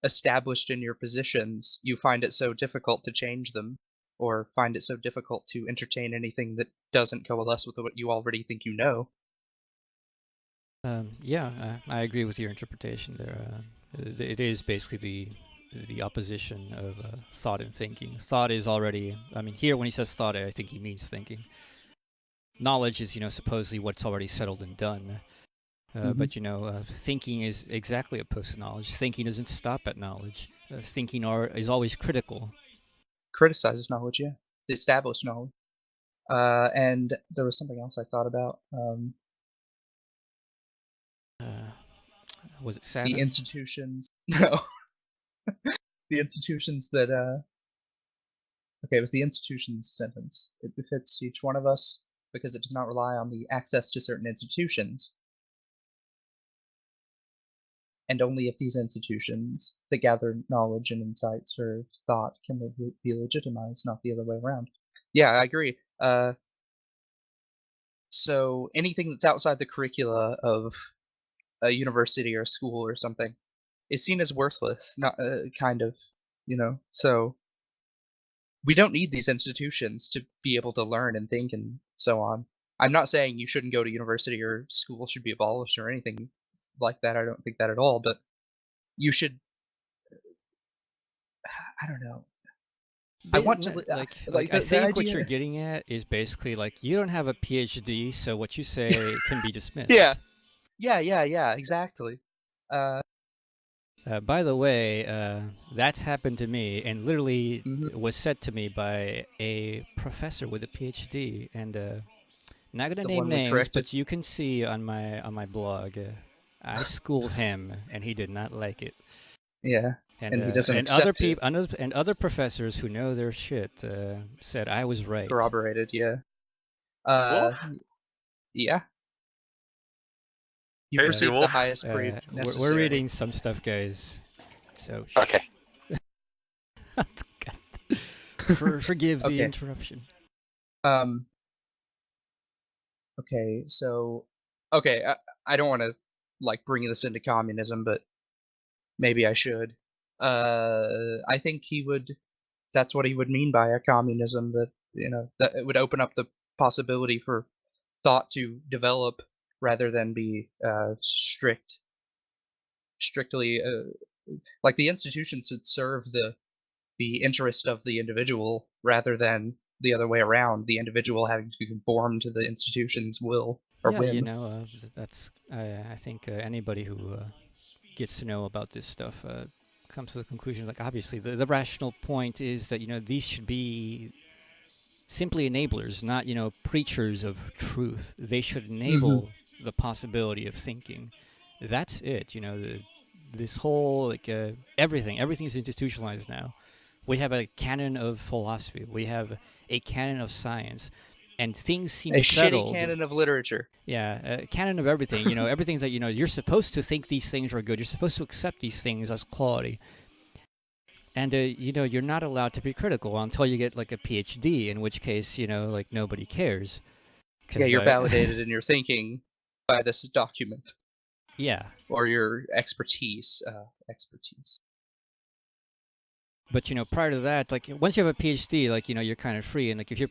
established in your positions, you find it so difficult to change them, or find it so difficult to entertain anything that doesn't coalesce with what you already think you know. Yeah, I agree with your interpretation there. It is basically the opposition of thought and thinking. Thought is already, I mean, here when he says thought, I think he means thinking. Knowledge is, you know, supposedly what's already settled and done. Hmm. But you know, thinking is exactly opposed to knowledge. Thinking doesn't stop at knowledge. Thinking is always critical. Criticizes knowledge, yeah, the established knowledge. And there was something else I thought about. Uh, was it The Saturn? institutions. No, the institutions that. Okay, it was the institutions sentence. It befits each one of us because it does not rely on the access to certain institutions, and only if these institutions that gather knowledge and insight serve thought can they be legitimized, not the other way around. Yeah, I agree. So anything that's outside the curricula of a university or a school or something is seen as worthless, not kind of, you know. So we don't need these institutions to be able to learn and think and so on. I'm not saying you shouldn't go to university or school should be abolished or anything like that. I don't think that at all, but you should, I don't know. I want to like I the think what you're idea. getting at is basically like you don't have a PhD, so what you say can be Yeah. dismissed. Yeah, exactly. Uh By the way, that's happened to me, and literally mhm. was said to me by a professor with a PhD. And not gonna The name one we names, corrected. but you can see on my blog. I schooled him, and he did not like it. Yeah, and he doesn't And other accept it. people and other professors who know their shit said I was right. Corroborated, yeah. What? Uh yeah, you Crazy received the wolf. highest grade We're necessary. reading some stuff, guys. So Okay. Forgive the Okay. interruption. Okay, so okay, I don't want to like bring this into communism, but maybe I should. I think he would. That's what he would mean by a communism. That that it would open up the possibility for thought to develop rather than be strictly like the institutions should serve the interest of the individual rather than the other way around, the individual having to conform to the institution's will or Yeah, whim. that's. I think anybody who gets to know about this stuff comes to the conclusion, like, obviously the rational point is that these should be simply enablers, not preachers of truth. They should enable the possibility of thinking. That's it. This whole everything's institutionalized now. We have a canon of philosophy. We have a canon of science, and things seem A settled. shitty canon of literature. Yeah, a canon of everything. Everything's that you're supposed to think these things are good. You're supposed to accept these things as quality. And you're not allowed to be critical until you get like a PhD, in which case like nobody cares. Yeah, you're validated in your thinking by this document. Yeah. Or your expertise. But prior to that, like once you have a PhD, like you're kind of free, and like if you're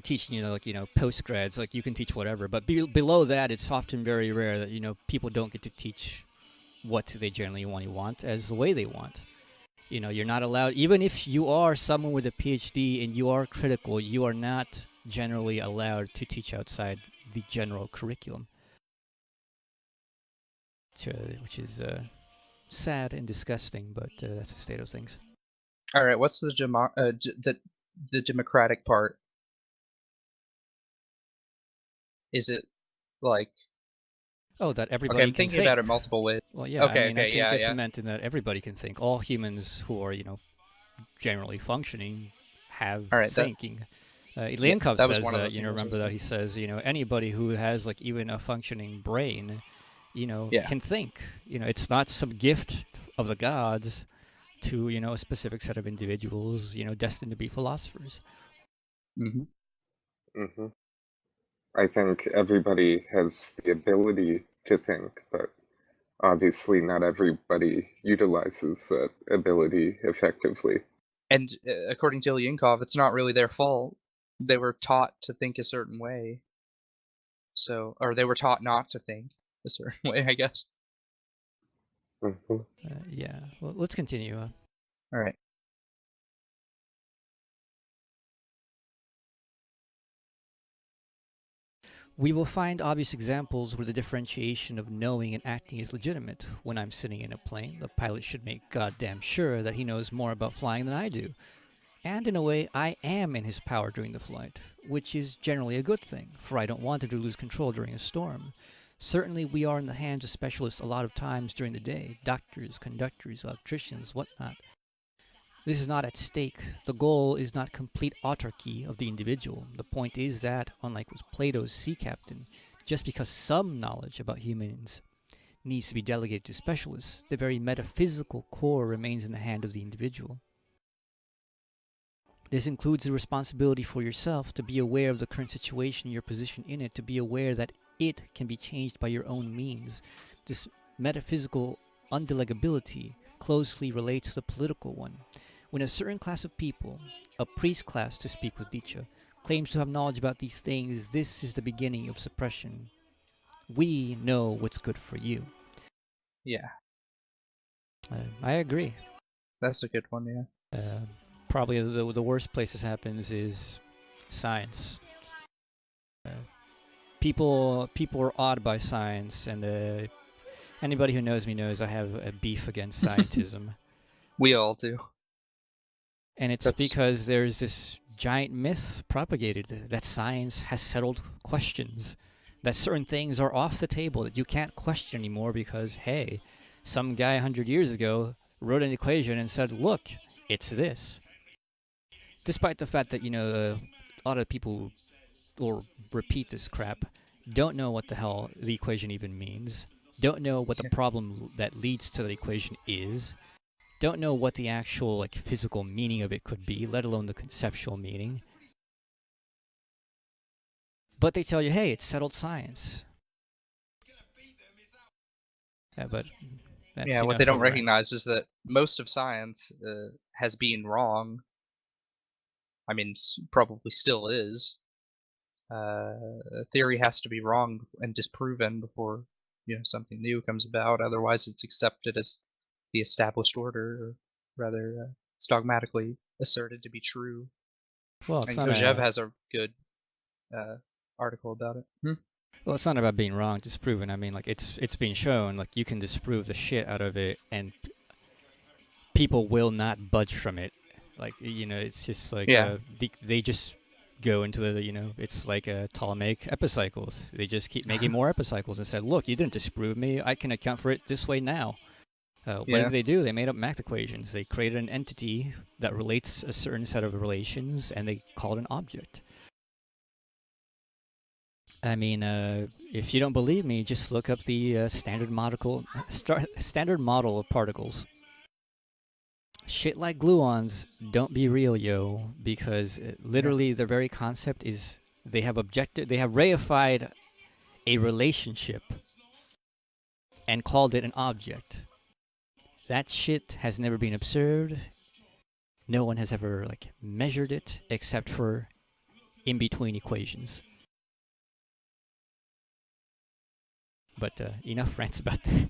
teaching, like postgrads, like you can teach whatever. But below that, it's often very rare that people don't get to teach what they generally want as the way they want. You're not allowed, even if you are someone with a PhD and you are critical, you are not generally allowed to teach outside the general curriculum, which is sad and disgusting, but that's the state of things. All right, what's the democratic part? Is it like? Oh, that everybody can think. I'm thinking about it multiple ways. Well, yeah. I think it's meant in that everybody can think. All humans who are, generally functioning have thinking. Ilienkov says that, remember that he says, anybody who has like even a functioning brain, can think. It's not some gift of the gods to, a specific set of individuals, destined to be philosophers. I think everybody has the ability to think, but obviously not everybody utilizes that ability effectively. And according to Ilienkov, it's not really their fault. They were taught to think a certain way. So, or they were taught not to think a certain way, I guess. Yeah. Well, let's continue. All right. We will find obvious examples where the differentiation of knowing and acting is legitimate. When I'm sitting in a plane, the pilot should make goddamn sure that he knows more about flying than I do. And in a way, I am in his power during the flight, which is generally a good thing, for I don't want him to lose control during a storm. Certainly we are in the hands of specialists a lot of times during the day, doctors, conductors, electricians, whatnot. This is not at stake. The goal is not complete autarky of the individual. The point is that, unlike with Plato's sea captain, just because some knowledge about humans needs to be delegated to specialists, the very metaphysical core remains in the hand of the individual. This includes the responsibility for yourself to be aware of the current situation, your position in it, to be aware that it can be changed by your own means. This metaphysical undelegability closely relates to the political one. When a certain class of people, a priest class to speak with Nietzsche, claims to have knowledge about these things, this is the beginning of suppression. We know what's good for you. Yeah. I agree. That's a good one, yeah. Probably the worst place this happens is science. People are awed by science, and anybody who knows me knows I have a beef against scientism. We all do. And it's because there's this giant myth propagated that science has settled questions, that certain things are off the table, that you can't question anymore because, hey, some guy 100 years ago wrote an equation and said, look, it's this. Despite the fact that, a lot of people will repeat this crap, don't know what the hell the equation even means, don't know what the problem that leads to the equation is, don't know what the actual like physical meaning of it could be, let alone the conceptual meaning. But they tell you, hey, it's settled science. Yeah, but that's Yeah, what enough they don't of a rant. recognize is that most of science has been wrong. I mean, probably still is. A theory has to be wrong and disproven before something new comes about. Otherwise, it's accepted as the established order, or rather, it's dogmatically asserted to be true. Well, it's And not Gojev a has a good article about it. well, it's not about being wrong, disproven. I mean, like it's been shown, like you can disprove the shit out of it, and people will not budge from it. Like it's just like Yeah. they just go into the it's like Ptolemaic epicycles. They just keep making more epicycles and said, look, you didn't disprove me. I can account for it this way now. What Yeah. did they do? They made up math equations. They created an entity that relates a certain set of relations, and they call it an object. I mean, if you don't believe me, just look up the standard model of particles. Shit like gluons don't be real, yo, because literally their very concept is they have reified a relationship and called it an object. That shit has never been observed. No one has ever like measured it except for in between equations. But enough rants about that.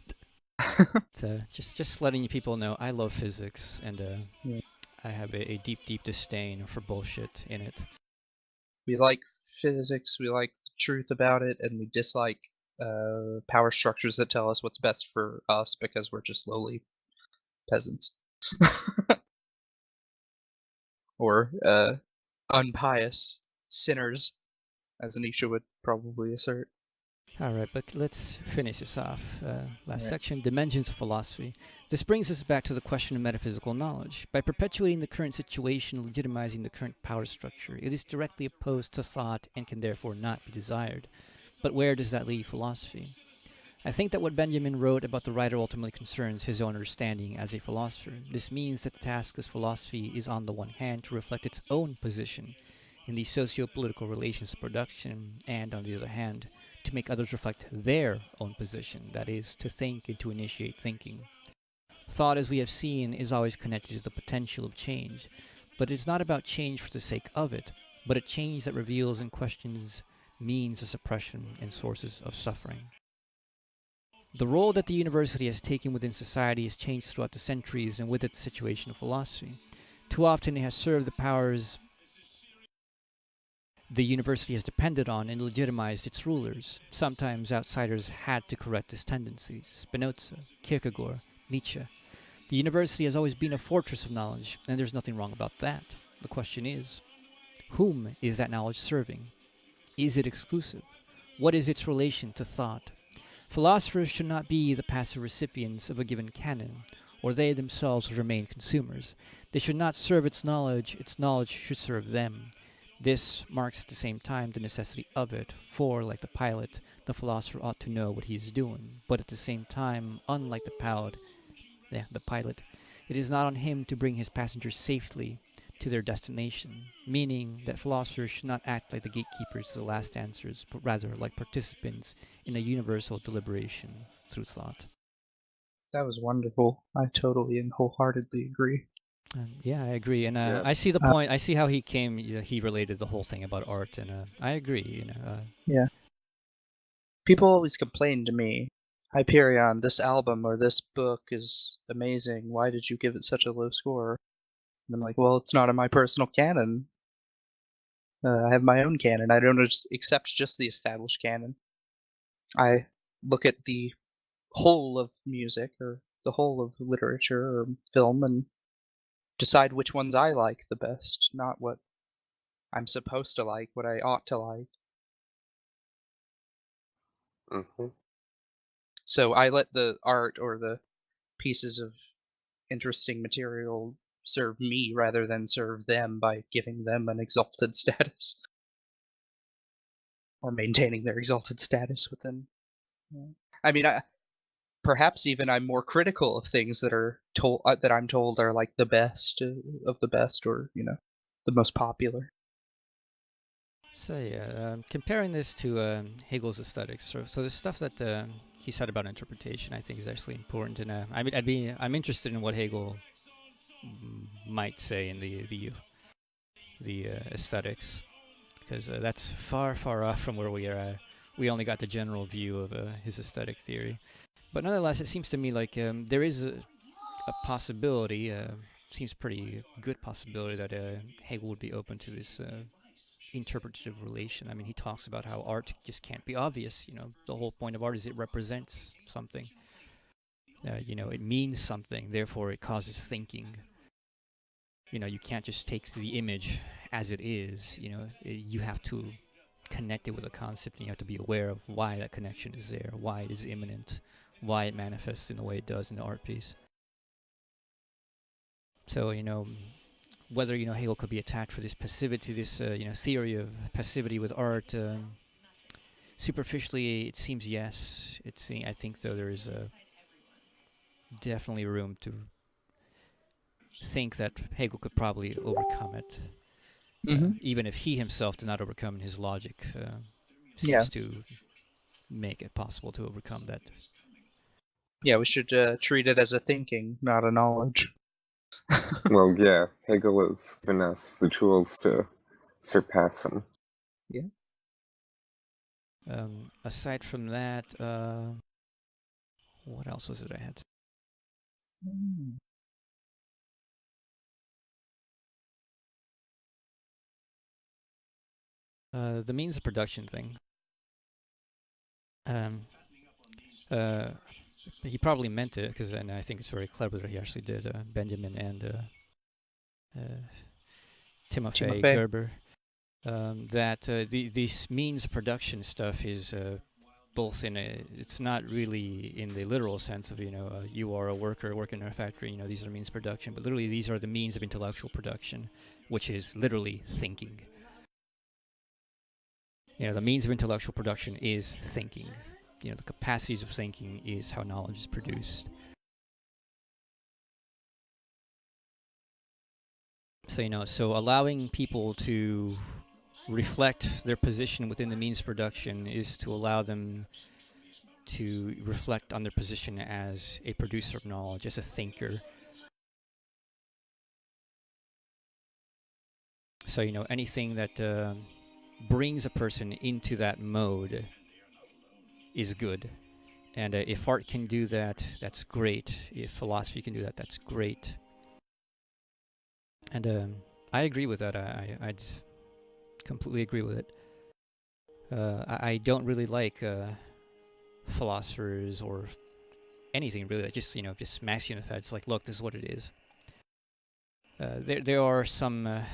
Just letting you people know I love physics, and I have a deep, deep disdain for bullshit in it. We like physics, we like the truth about it, and we dislike power structures that tell us what's best for us because we're just lowly peasants. Or unpious sinners, as Nietzsche would probably assert. Alright, but let's finish this off. Last Right. section, dimensions of philosophy. This brings us back to the question of metaphysical knowledge. By perpetuating the current situation, legitimizing the current power structure, it is directly opposed to thought and can therefore not be desired. But where does that leave philosophy? I think that what Benjamin wrote about the writer ultimately concerns his own understanding as a philosopher. This means that the task of philosophy is on the one hand to reflect its own position in the socio-political relations of production, and on the other hand, to make others reflect their own position, that is, to think and to initiate thinking. Thought, as we have seen, is always connected to the potential of change, but it is not about change for the sake of it, but a change that reveals and questions means of suppression and sources of suffering. The role that the university has taken within society has changed throughout the centuries, and with it the situation of philosophy. Too often it has served the powers the university has depended on and legitimized its rulers. Sometimes outsiders had to correct this tendency. Spinoza, Kierkegaard, Nietzsche. The university has always been a fortress of knowledge, and there's nothing wrong about that. The question is, whom is that knowledge serving? Is it exclusive? What is its relation to thought? Philosophers should not be the passive recipients of a given canon, or they themselves remain consumers. They should not serve its knowledge should serve them. This marks at the same time the necessity of it, for, like the pilot, the philosopher ought to know what he is doing. But at the same time, unlike the pilot, it is not on him to bring his passengers safely to their destination, meaning that philosophers should not act like the gatekeepers to the last answers, but rather like participants in a universal deliberation through thought. That was wonderful. I totally and wholeheartedly agree. Yeah, I agree, and Yeah. I see the point. I see how he related the whole thing about art, and I agree. Yeah. People always complain to me, Hyperion, this album or this book is amazing. Why did you give it such a low score? And I'm like, well, it's not in my personal canon. I have my own canon. I don't accept just the established canon. I look at the whole of music or the whole of literature or film and decide which ones I like the best, not what I'm supposed to like, what I ought to like. Mm-hmm. So I let the art or the pieces of interesting material serve me rather than serve them by giving them an exalted status or maintaining their exalted status within. I mean, perhaps even I'm more critical of things that are told that I'm told are like the best of the best, or the most popular. So yeah, comparing this to Hegel's aesthetics, so the stuff that he said about interpretation, I think, is actually important. And I'm interested in what Hegel might say in the aesthetics, because that's far off from where we are at. We only got the general view of his aesthetic theory, but nonetheless, it seems to me like there is a possibility, seems pretty good possibility, that Hegel would be open to this interpretative relation. I mean, he talks about how art just can't be obvious. The whole point of art is it represents something. It means something, therefore it causes thinking. You can't just take the image as it is. You have to connect it with a concept, and you have to be aware of why that connection is there, why it is immanent, why it manifests in the way it does in the art piece. So, whether Hegel could be attacked for this passivity, this theory of passivity with art. Superficially, it seems yes. I think though there is definitely room to think that Hegel could probably overcome it, even if he himself did not overcome his logic. Seems to make it possible to overcome that. Yeah, we should treat it as a thinking, not a knowledge. Well, yeah, Hegel has given us the tools to surpass him. Yeah. Aside from that, what else was it I had? The means of production thing. He probably meant it, and I think it's very clever that he actually did. Benjamin and Timofey Gerber. That these means of production stuff is both it's not really in the literal sense of you are a worker working in a factory, these are means of production, but literally these are the means of intellectual production, which is literally thinking. The means of intellectual production is thinking. The capacities of thinking is how knowledge is produced. So so allowing people to reflect their position within the means of production is to allow them to reflect on their position as a producer of knowledge, as a thinker. So anything that brings a person into that mode is good. And if art can do that, that's great. If philosophy can do that, that's great. And I agree with that. I'd completely agree with it. I don't really like philosophers or anything really that just just smacks you in the face. It's like, look, this is what it is. There are some.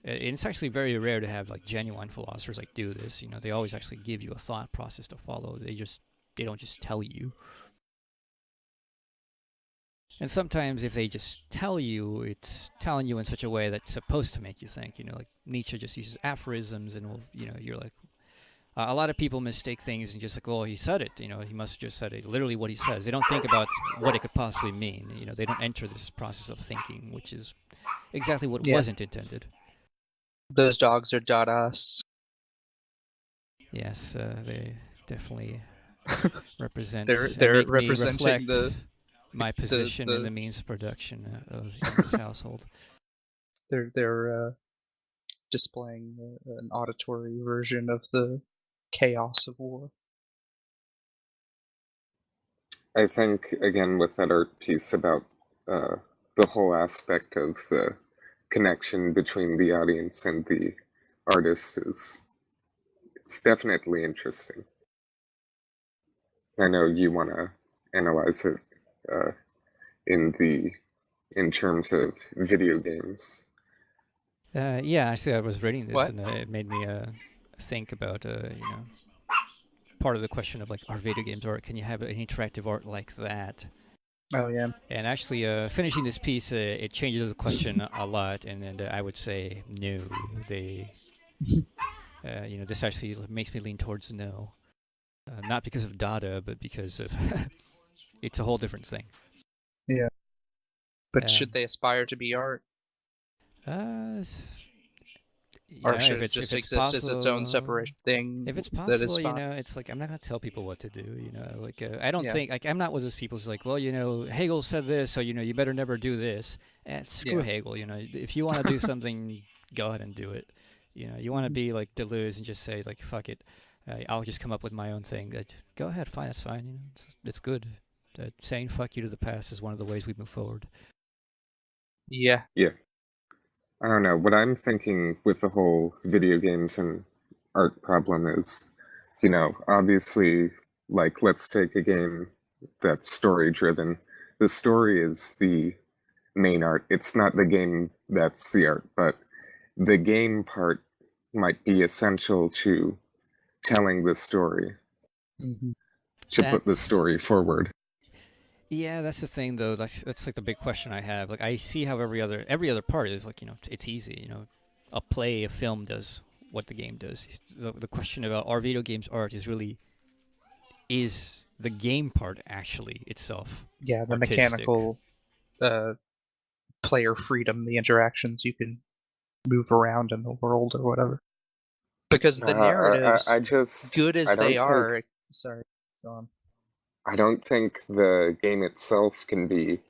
It's actually very rare to have like genuine philosophers like do this. They always actually give you a thought process to follow. They don't just tell you. And sometimes if they just tell you, it's telling you in such a way that's supposed to make you think. Like Nietzsche just uses aphorisms, and you're like, a lot of people mistake things and just like, well, he said it. He must have just said it. Literally what he says. They don't think about what it could possibly mean. They don't enter this process of thinking, which is exactly what wasn't intended. Those dogs are Dadaists. Yes, they definitely represent. They're representing my position in the means of production of this household. They're displaying an auditory version of the chaos of war. I think, again, with that art piece about the whole aspect of the connection between the audience and the artist it's definitely interesting. I know you want to analyze it in terms of video games. Yeah, actually, I was reading this, and it made me think about part of the question of like, are video games art? Can you have an interactive art like that? Oh yeah. And actually, finishing this piece, it changes the question a lot, and I would say no. They, this actually makes me lean towards no, not because of Dada, but because of it's a whole different thing. Yeah. But should they aspire to be art? Or should it just exist as its own separate thing? If it's that is possible, fine? it's like I'm not gonna tell people what to do. Like I don't think like I'm not one of those people who's like, well, Hegel said this, so you better never do this. Screw Hegel. If you want to do something, go ahead and do it. You want to be like Deleuze and just say like, fuck it, I'll just come up with my own thing. Go ahead, fine, that's fine. It's good. Saying fuck you to the past is one of the ways we move forward. Yeah. Yeah. I don't know. What I'm thinking with the whole video games and art problem is, obviously, like, let's take a game that's story-driven. The story is the main art. It's not the game that's the art, but the game part might be essential to telling the story, to put the story forward. Yeah, that's the thing, though. That's like the big question I have. Like, I see how every other part is like, it's easy. A film does what the game does. The question about are video games art is the game part actually itself? Yeah, the artistic? Mechanical player freedom, the interactions you can move around in the world or whatever. Because the narratives, good as they are. Sorry, go on. I don't think the game itself can be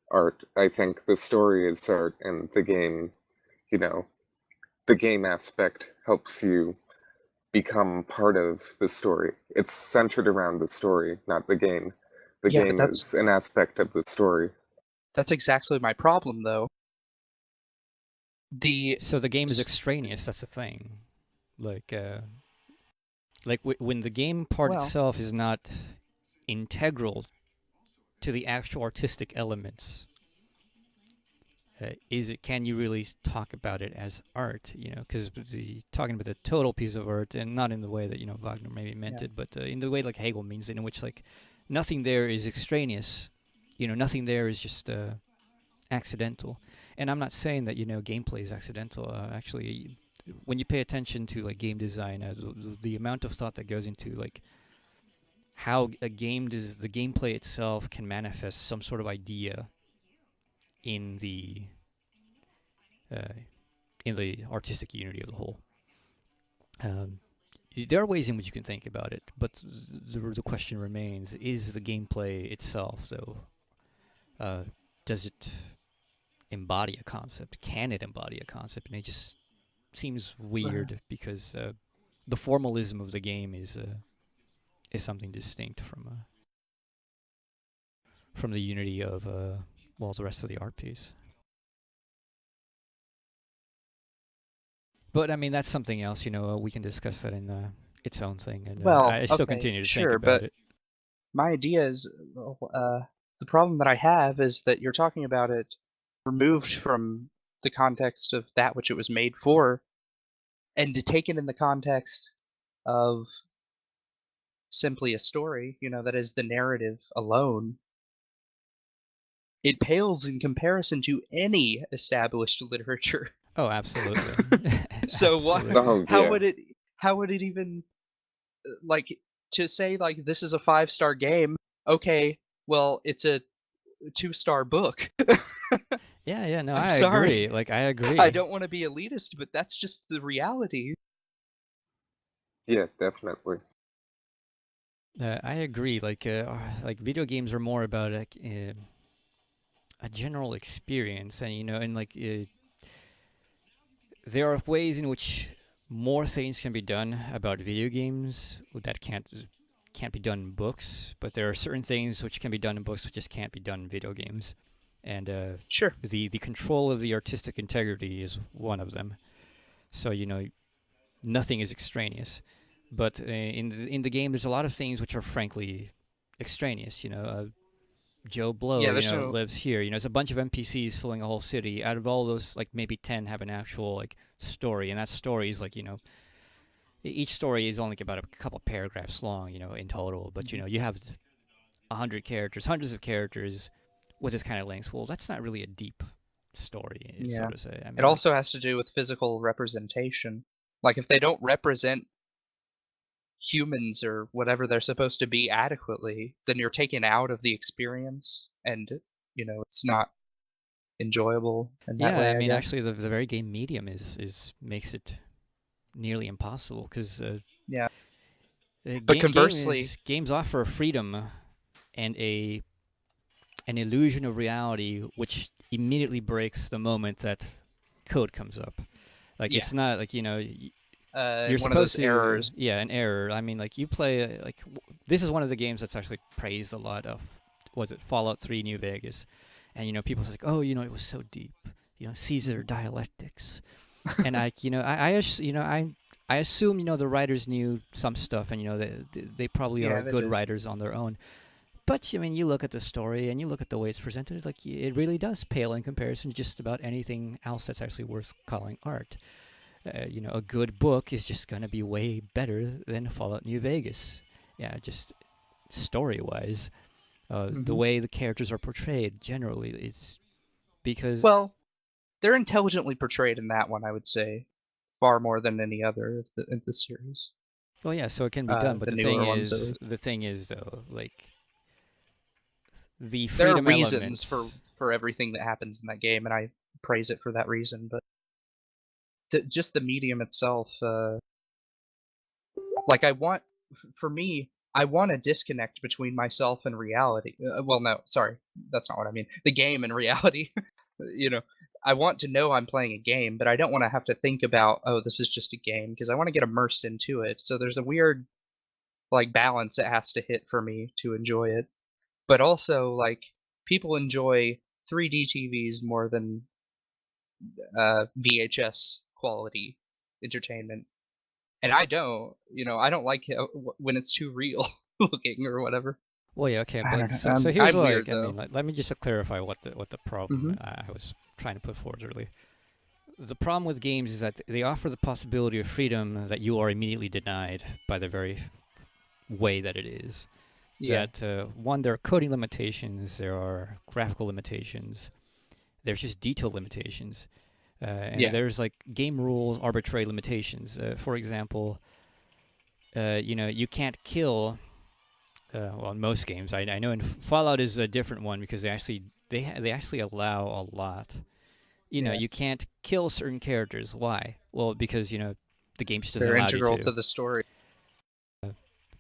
art. I think the story is art, and the game, the game aspect helps you become part of the story. It's centered around the story, not the game. The game is an aspect of the story. That's exactly my problem, though. So the game is extraneous, that's the thing. Like when the game part itself is not integral to the actual artistic elements, can you really talk about it as art? Because talking about the total piece of art, and not in the way that Wagner maybe meant it, but in the way like Hegel means it, in which like nothing there is extraneous. Nothing there is just accidental. And I'm not saying that gameplay is accidental. Actually, when you pay attention to like game design, the amount of thought that goes into like how the gameplay itself can manifest some sort of idea in the artistic unity of the whole. There are ways in which you can think about it, but the question remains: is the gameplay itself, though, does it embody a concept? Can it embody a concept? And it just seems weird because the formalism of the game is something distinct from the unity of the rest of the art piece. But I mean, that's something else. We can discuss that in its own thing. And I still continue to think about it. My idea is the problem that I have is that you're talking about it removed from the context of that which it was made for, and to take it in the context of simply a story, that is the narrative alone. It pales in comparison to any established literature. Oh, absolutely. So absolutely. how would it even, like, to say like this is a 5-star game? Okay, well, it's a 2-star book. Yeah, no, I'm I sorry. agree. Like, I agree. I don't want to be elitist, but that's just the reality. Yeah, definitely. I agree. Like video games are more about a general experience, and like there are ways in which more things can be done about video games that can't be done in books, but there are certain things which can be done in books which just can't be done in video games. And sure, the control of the artistic integrity is one of them. So nothing is extraneous, but in the game there's a lot of things which are frankly extraneous. Joe Blow, lives here. It's a bunch of NPCs filling a whole city. Out of all those, like maybe 10 have an actual like story, and that story is like each story is only about a couple paragraphs long, in total. But you have 100 characters, hundreds of characters with this kind of length. Well, that's not really a deep story, so to say. I mean, it also has to do with physical representation. Like if they don't represent humans or whatever they're supposed to be adequately, then you're taken out of the experience, and it's not enjoyable in that Yeah, I way, I mean, guess. actually, the very game medium is makes it nearly impossible because Yeah. But conversely, games offer freedom and an illusion of reality, which immediately breaks the moment that code comes up. Like yeah, it's not like you're one of those supposed to, errors. yeah, an error. I mean, like you play this is one of the games that's actually praised a lot of, was it Fallout 3 New Vegas, and people say like, oh, it was so deep, Caesar dialectics, and I assume the writers knew some stuff, and they probably Yeah, are they good did. writers on their own. But I mean, you look at the story and you look at the way it's presented, like it really does pale in comparison to just about anything else that's actually worth calling art. A good book is just gonna be way better than Fallout New Vegas. Yeah, just story-wise, the Hmm. way the characters are portrayed generally is because, Well, they're intelligently portrayed in that one, I would say, far more than any other in the series. well, yeah, so it can be done. But The newer ones, at least. the thing is though, like the There are freedom reasons for elements. everything that happens in that game, and I praise it for that reason. But just the medium itself, like for me, I want a disconnect between myself and reality. Well, no, sorry, that's not what I mean. The game and reality. you know, I want to know I'm playing a game, but I don't want to have to think about, oh, this is just a game, because I want to get immersed into it. So there's a weird like balance it has to hit for me to enjoy it. But also, like, people enjoy 3D TVs more than VHS quality entertainment, and I don't. I don't like it when it's too real looking or whatever. Well, yeah, okay, I but don't like, know. so here's I'm what weird I though. mean. Let me just clarify what the problem Hmm. I was trying to put forward earlier. The problem with games is that they offer the possibility of freedom that you are immediately denied by the very way that it is. Yeah, That one, there are coding limitations, there are graphical limitations, there's just detail limitations, and yeah. there's like game rules, arbitrary limitations. For example, you can't kill. Well, in most games, I know in Fallout is a different one because they actually allow a lot. Yeah. You can't kill certain characters. Why? Well, because the game just doesn't They're allow you integral to. to the story.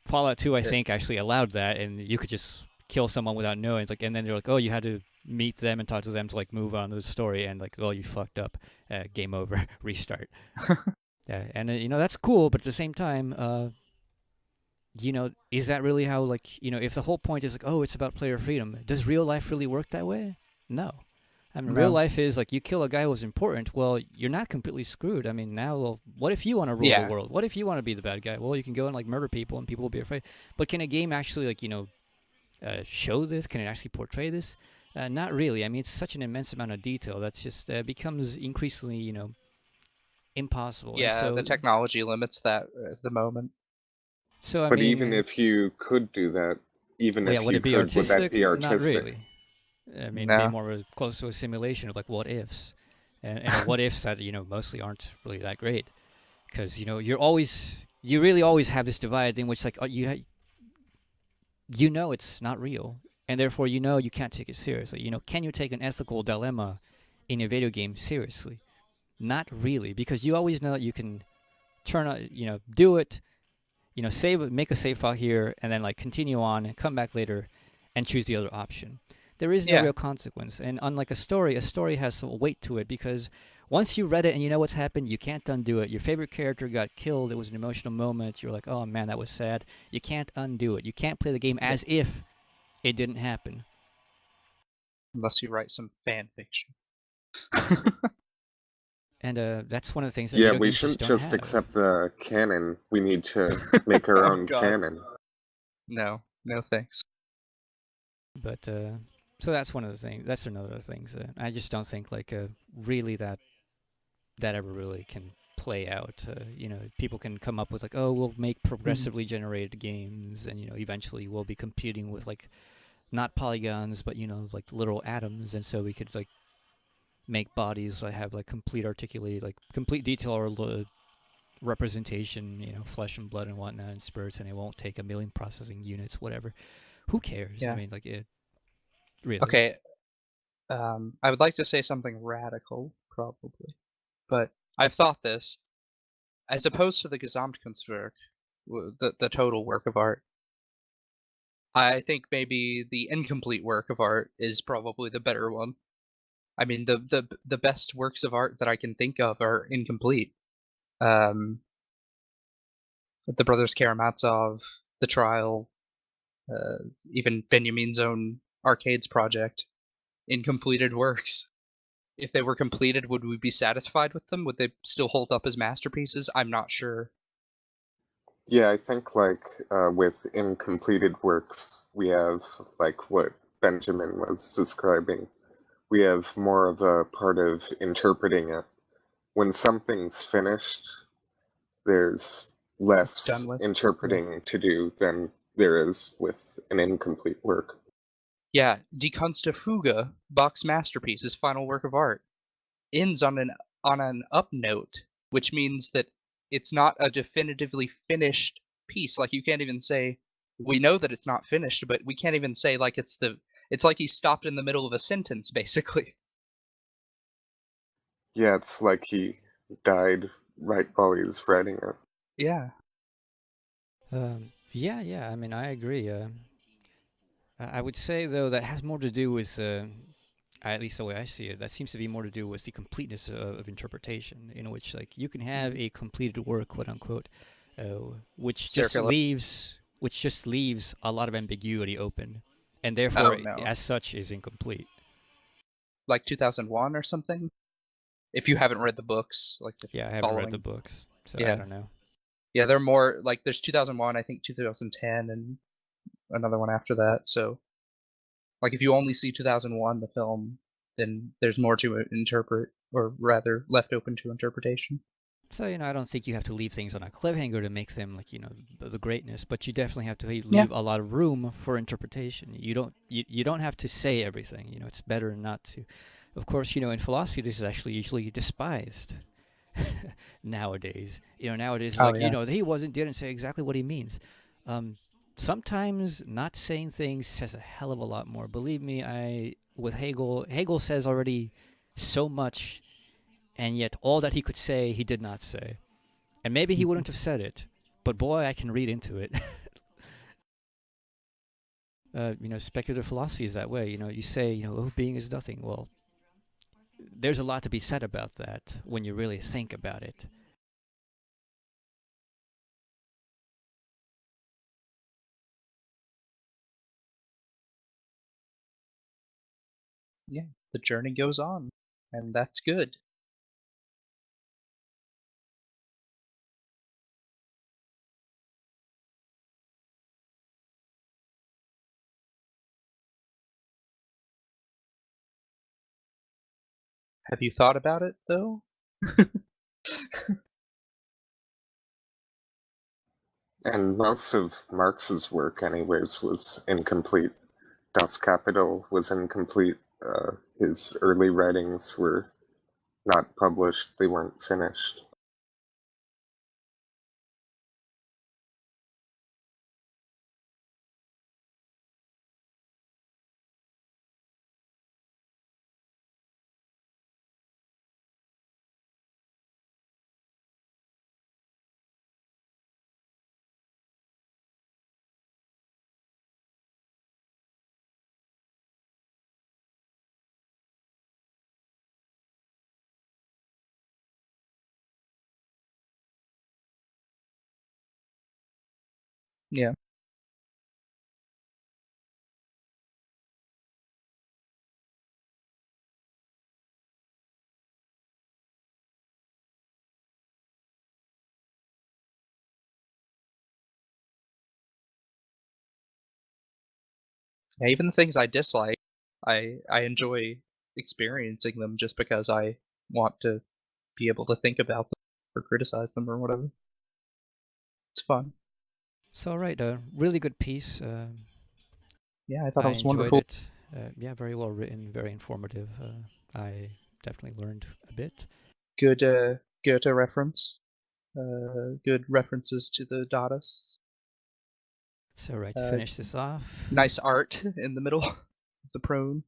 Fallout 2, I It, think, actually allowed that, and you could just kill someone without knowing. It's like, and then they're like, oh, you had to meet them and talk to them to like move on to the story, and like, well, you fucked up, game over, restart. And that's cool, but at the same time, is that really how, like, if the whole point is like, oh, it's about player freedom, does real life really work that way? No. I mean, real no. life is like you kill a guy who's important. Well, you're not completely screwed. I mean, now, well, what if you want to rule the Yeah. world? What if you want to be the bad guy? Well, you can go and like murder people, and people will be afraid. But can a game actually like show this? Can it actually portray this? Not really. I mean, it's such an immense amount of detail that's just becomes increasingly impossible. And Yeah, the so, technology limits that at the moment. I But mean, even if you could do that, even well, yeah, if would you it be could, would that artistic? be Not artistic? really. I mean, it'd be No. more close to a simulation of like what ifs, and what ifs that mostly aren't really that great, because you really always have this divide in which like it's not real, and therefore you can't take it seriously. Can you take an ethical dilemma in a video game seriously? Not really, because you always know that you can turn on, do it, save it, make a save file here, and then like continue on and come back later and choose the other option. There is no Yeah. real consequence. And unlike a story has some weight to it because once you read it and you know what's happened, you can't undo it. Your favorite character got killed. It was an emotional moment. You're like, oh man, that was sad. You can't undo it. You can't play the game Yeah. as if it didn't happen. Unless you write some fan fiction. And that's one of the things that Yeah, video we games just shouldn't don't just have. accept the canon. We need to make our Oh own god. canon. No. No thanks. But so that's one of the things. That's another things. I just don't think like really that ever really can play out. People can come up with like, oh, we'll make progressively generated games, and eventually we'll be computing with like not polygons, but like literal atoms, and so we could like make bodies that have like complete articulated, like complete detail or representation, flesh and blood and whatnot, and spirits, and it won't take a million processing units, whatever. Who cares? I Yeah. mean, like, it really. Okay. I would like to say something radical, probably, but I've thought this. As opposed to the Gesamtkunstwerk, the total work of art, I think maybe the incomplete work of art is probably the better one. I mean, the best works of art that I can think of are incomplete. The Brothers Karamazov, The Trial, even Benjamin's own Arcades project, incompleted works. If they were completed, would we be satisfied with them? Would they still hold up as masterpieces? I'm not sure. Yeah, I think like with incompleted works, we have like what Benjamin was describing. We have more of a part of interpreting it. When something's finished, there's It's less done with. interpreting to do than there is with an incomplete work. Yeah, Die Kunst der Fuge, Bach's masterpiece, his final work of art, ends on an up note, which means that it's not a definitively finished piece. Like, you can't even say, we know that it's not finished, but we can't even say like it's like he stopped in the middle of a sentence, basically. Yeah, it's like he died right while he was writing it. Yeah. Yeah. I mean, I agree. I would say though that has more to do with, at least the way I see it, that seems to be more to do with the completeness of interpretation, in which like you can have a completed work, quote unquote, which just Circular. leaves a lot of ambiguity open, and therefore, Oh no. as such, is incomplete. Like 2001 or something? If you haven't read the books, like the Yeah, I haven't read the following. books, so I Yeah. don't know. Yeah, they're more like there's 2001, I think 2010, and another one after that. So, like, if you only see 2001, the film, then there's more to interpret, or rather, left open to interpretation. So I don't think you have to leave things on a cliffhanger to make them like the greatness, but you definitely have to Yeah. leave a lot of room for interpretation. You don't have to say everything. It's better not to. Of course, in philosophy, this is actually usually despised nowadays. Nowadays, Oh like yeah. he didn't say exactly what he means. Sometimes not saying things says a hell of a lot more. Believe me, with Hegel says already so much, and yet all that he could say, he did not say. And maybe he wouldn't have said it, but boy, I can read into it. Speculative philosophy is that way. You say, oh, being is nothing. Well, there's a lot to be said about that when you really think about it. Yeah. The journey goes on, and that's good. Have you thought about it though? And most of Marx's work, anyways, was incomplete. Das Kapital was incomplete. His early writings were not published, they weren't finished. Yeah. Yeah, even the things I dislike, I enjoy experiencing them just because I want to be able to think about them or criticize them or whatever. It's fun. So, right, a really good piece. Yeah, I thought it I was enjoyed wonderful. it. Yeah, very well written, very informative. I definitely learned a bit. Good Goethe reference. good references to the Dadists. So, right, to finish this off. Nice art in the middle of the prone.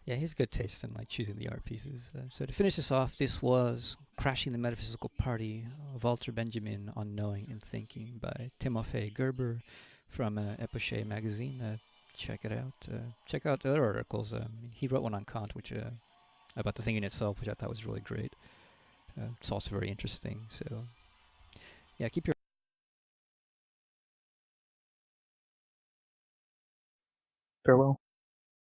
Yeah, he has good taste in like choosing the art pieces. So to finish this off, this was Crashing the Metaphysical Party, Walter Benjamin on Knowing and Thinking by Timofey Gerber from Epoche magazine. Check it out. Check out the other articles. He wrote one on Kant, which about the thinking itself, which I thought was really great. It's also very interesting. So yeah, keep your Farewell.